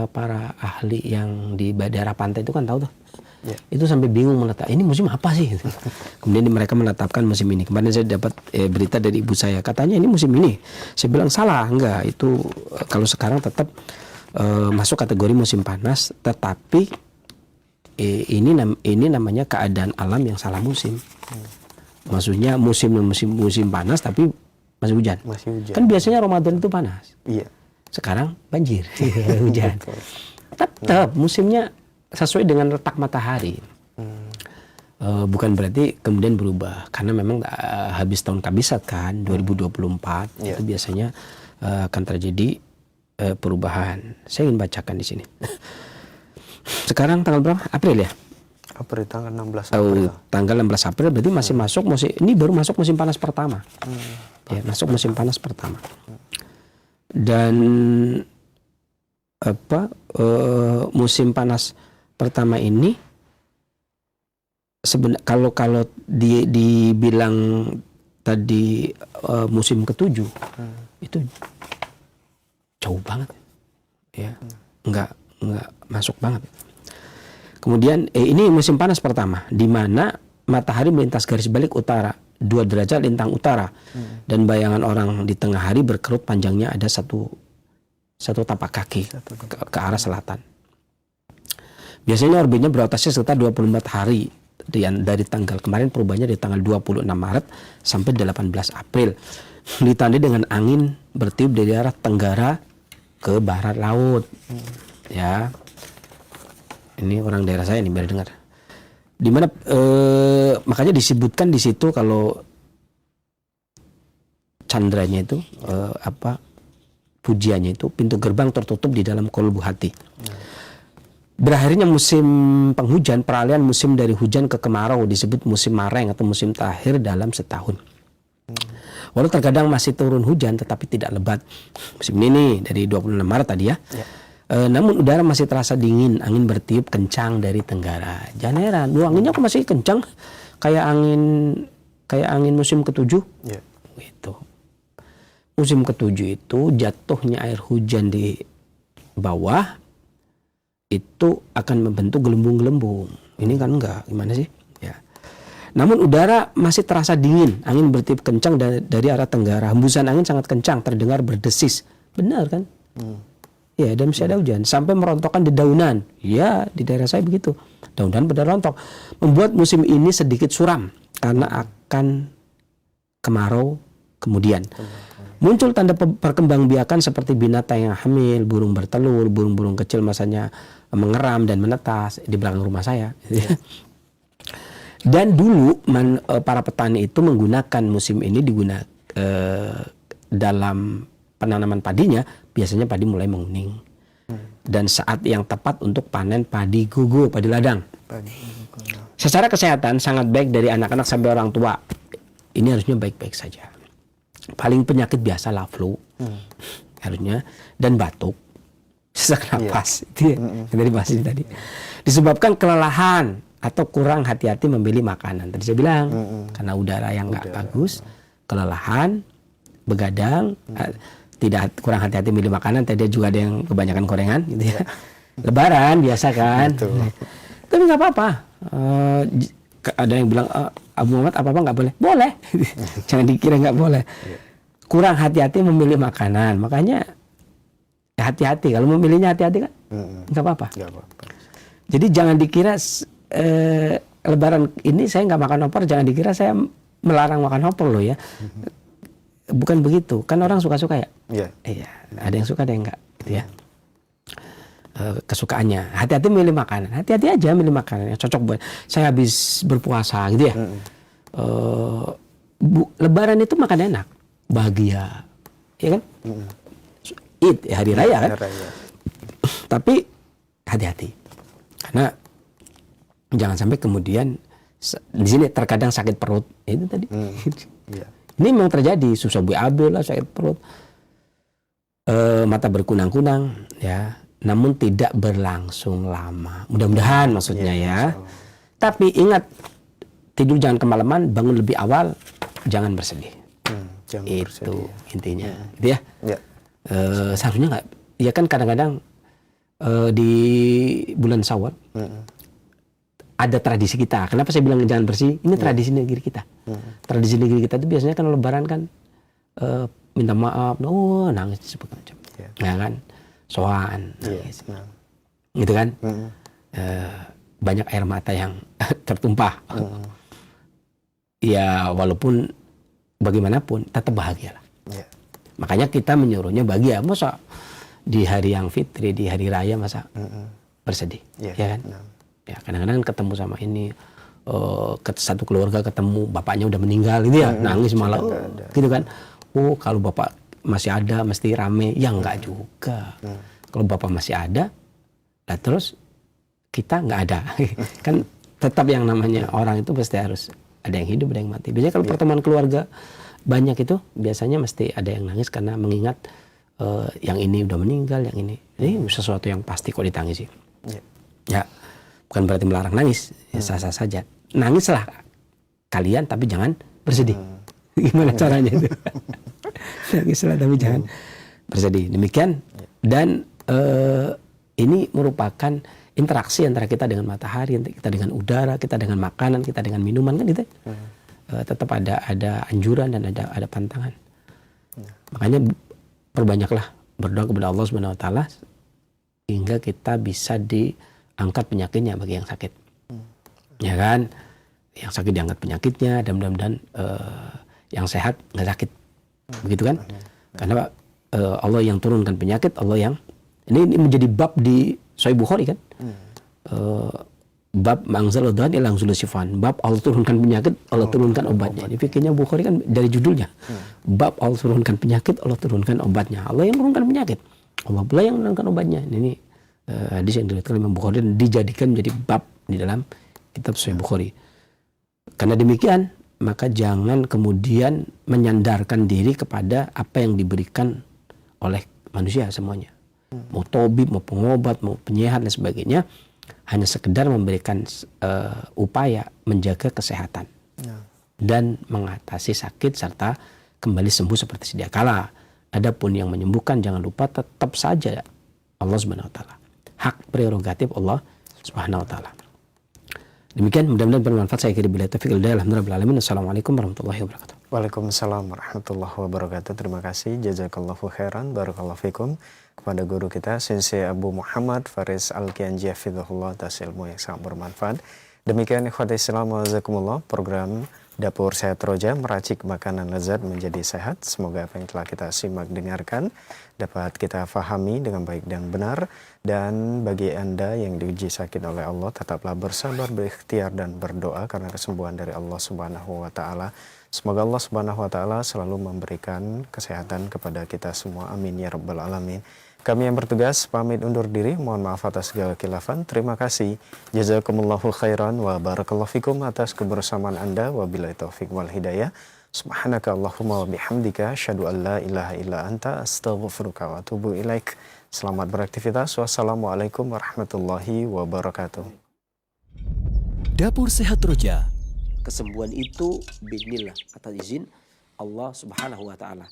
para ahli yang di daerah pantai itu kan tahu tuh. Itu sampai bingung menetap, ini musim apa sih? Kemudian mereka menetapkan musim ini. Kemarin saya dapat berita dari ibu saya, katanya ini musim ini. Saya bilang salah, enggak. Itu kalau sekarang tetap masuk kategori musim panas, tetapi ini namanya keadaan alam yang salah musim. Maksudnya musim panas tapi masih hujan. Kan biasanya Ramadan itu panas. Iya. Sekarang banjir, hujan. Tetap musimnya sesuai dengan letak matahari. Bukan berarti kemudian berubah, karena memang habis tahun kabisat kan 2024 itu biasanya akan terjadi perubahan. Saya ingin bacakan di sini. Sekarang tanggal berapa? April ya? April, tanggal 16 April. Tanggal 16 April berarti masih masuk ini baru masuk musim panas pertama. Ya, masuk musim panas pertama. Dan musim panas pertama ini kalau dibilang tadi musim ke-7 itu jauh banget. Ya. Enggak masuk banget. Kemudian ini musim panas pertama, di mana matahari melintas garis balik utara 2 derajat lintang utara, dan bayangan orang di tengah hari berkerut panjangnya ada satu tapak kaki ke arah selatan. Biasanya orbitnya berotasi sekitar 24 hari dari tanggal kemarin, perubahannya dari tanggal 26 Maret sampai 18 April. Ditandai dengan angin bertiup dari arah tenggara ke barat laut. Ya, ini orang daerah saya nih biar dengar. Dimana makanya disebutkan di situ kalau candranya itu pujiannya itu pintu gerbang tertutup di dalam kolbu hati. Berakhirnya musim penghujan, peralihan musim dari hujan ke kemarau disebut musim mareng atau musim takhir dalam setahun. Walau terkadang masih turun hujan tetapi tidak lebat. Musim ini dari 26 Maret tadi ya. Namun udara masih terasa dingin, angin bertiup kencang dari tenggara. Jangan heran, anginnya kok masih kencang, kayak angin musim ke-7. Gitu. Musim ke-7 itu jatuhnya air hujan di bawah itu akan membentuk gelembung-gelembung. Ini kan enggak, gimana sih? Ya. Namun udara masih terasa dingin, angin bertiup kencang dari arah tenggara. Hembusan angin sangat kencang, terdengar berdesis. Benar kan? Ya, dan masih ada hujan sampai merontokkan dedaunan. Ya, di daerah saya begitu. Daun-daun pada rontok. Membuat musim ini sedikit suram karena akan kemarau kemudian. Muncul tanda perkembangbiakan seperti binatang yang hamil, burung bertelur, burung-burung kecil masanya mengeram dan menetas di belakang rumah saya. Dan dulu para petani itu menggunakan musim ini dalam penanaman padinya, biasanya padi mulai menguning. Dan saat yang tepat untuk panen padi gugu, padi ladang. Secara kesehatan sangat baik dari anak-anak sampai orang tua. Ini harusnya baik-baik saja. Paling penyakit biasa lah flu, harusnya, dan batuk, sesak napas. Itu ya, yang tadi bahas ini tadi. disebabkan kelelahan atau kurang hati-hati memilih makanan. Tadi saya bilang karena udara yang nggak bagus, kelelahan, begadang, tidak kurang hati-hati memilih makanan. Tadi juga ada yang kebanyakan gorengan, gitu ya. Lebaran biasa kan. Tapi nggak apa-apa. Ada yang bilang Abu Muhammad apa nggak boleh? Boleh. Jangan dikira nggak boleh. Kurang hati-hati memilih makanan. Makanya hati-hati. Kalau memilihnya hati-hati kan nggak apa-apa. Jadi jangan dikira Lebaran ini saya nggak makan opor. Jangan dikira saya melarang makan opor loh ya. Bukan begitu. Kan orang suka-suka ya. Iya. Ada yang suka, ada yang nggak. Gitu ya. Kesukaannya. Hati-hati milih makanan. Hati-hati aja milih makanan yang cocok buat saya habis berpuasa gitu ya. Lebaran itu makan enak, bahagia, ya kan? Id, hari raya kan? Tapi hati-hati, karena jangan sampai kemudian di sini terkadang sakit perut, itu tadi. Ini memang terjadi, susah BAB lah, sakit perut, mata berkunang-kunang, ya. Namun tidak berlangsung lama. Mudah-mudahan maksudnya ya. Tapi ingat, tidur jangan kemalaman, bangun lebih awal, jangan bersedih. Itu bersedih. Intinya, gitu ya. Seharusnya nggak. Ya kan kadang-kadang di bulan Syawal ada tradisi kita. Kenapa saya bilang jangan bersih? Ini tradisi negeri kita. Tradisi negeri kita itu biasanya kan Lebaran kan minta maaf, nangis segala macam, ya kan? Soan, nangis. Gitu kan? Banyak air mata yang tertumpah. Ya walaupun bagaimanapun tetap bahagia lah. Makanya kita menyuruhnya bahagia. Masa di hari yang fitri, di hari raya masa bersedih, ya kan? Ya kadang-kadang ketemu sama ini satu keluarga ketemu bapaknya udah meninggal gitu ya, nangis malah gitu kan. Kalau bapak masih ada mesti rame, ya enggak juga. Kalau bapak masih ada, nah terus kita nggak ada. Kan tetap yang namanya orang itu pasti harus ada yang hidup, ada yang mati. Biasanya kalau pertemuan keluarga banyak itu biasanya mesti ada yang nangis karena mengingat yang ini udah meninggal, yang ini sesuatu yang pasti kok ditangisi. Ya bukan berarti melarang nangis, ya sah-sah saja. Nangislah kalian tapi jangan bersedih. Gimana caranya itu? Nangislah tapi jangan bersedih. Demikian. Dan ini merupakan interaksi antara kita dengan matahari, kita dengan udara, kita dengan makanan, kita dengan minuman kan gitu. Tetap ada anjuran dan ada pantangan. Makanya perbanyaklah berdoa kepada Allah Subhanahu wa taala hingga kita bisa diangkat penyakitnya bagi yang sakit. Ya kan? Yang sakit diangkat penyakitnya dan mudah-mudahan yang sehat nggak sakit. Begitu kan? Karena Allah yang turunkan penyakit, Allah yang ini menjadi bab di Sahih Bukhari kan? Bab mangzal dan ilang sifan. Bab Allah turunkan penyakit, Allah turunkan obatnya. Ini fikirnya Bukhari kan dari judulnya. Bab Allah turunkan penyakit, Allah turunkan obatnya. Allah yang turunkan penyakit, Allah pula yang menurunkan obatnya. Ini hadis yang diriwayatkan Imam Bukhari dan dijadikan menjadi bab di dalam kitab Sahih Bukhari. Karena demikian, maka jangan kemudian menyandarkan diri kepada apa yang diberikan oleh manusia semuanya. Mau tabib, mau pengobat, mau penyehat dan sebagainya, hanya sekedar memberikan upaya menjaga kesehatan dan mengatasi sakit serta kembali sembuh seperti sedia kala. Adapun yang menyembuhkan jangan lupa tetap saja Allah Subhanahu wa taala. Hak prerogatif Allah Subhanahu wa taala. Demikian, mudah-mudahan bermanfaat. Saya kira bila taufiq hidayah. Alhamdulillah. Assalamualaikum warahmatullahi wabarakatuh. Waalaikumsalam warahmatullahi wabarakatuh. Terima kasih, jazakallahu khairan, barakallahu fikum, kepada guru kita Sensei Abu Muhammad Faris Alkianji hafizahullah atas ilmu yang sangat bermanfaat. Demikian ikhwati Islam wa jazakumullah, program Dapur Sehat Roja, meracik makanan lezat menjadi sehat. Semoga apa yang telah kita simak dengarkan dapat kita fahami dengan baik dan benar. Dan bagi Anda yang diuji sakit oleh Allah, tetaplah bersabar, berikhtiar dan berdoa karena kesembuhan dari Allah Subhanahu wa taala. Semoga Allah Subhanahu wa taala selalu memberikan kesehatan kepada kita semua. Amin ya rabbal alamin. Kami yang bertugas pamit undur diri. Mohon maaf atas segala khilafan. Terima kasih. Jazakumullahu khairan wa barakallahu fikum atas kebersamaan Anda. Wabillahi taufiq wal hidayah. Subhanaka Allahumma wa bihamdika asyhadu an la ilaha illa anta astaghfiruka wa atubu ilaik. Selamat beraktivitas. Wassalamualaikum warahmatullahi wabarakatuh. Dapur Sehat Roja. Kesembuhan itu bismillah, atas izin Allah Subhanahu wa taala.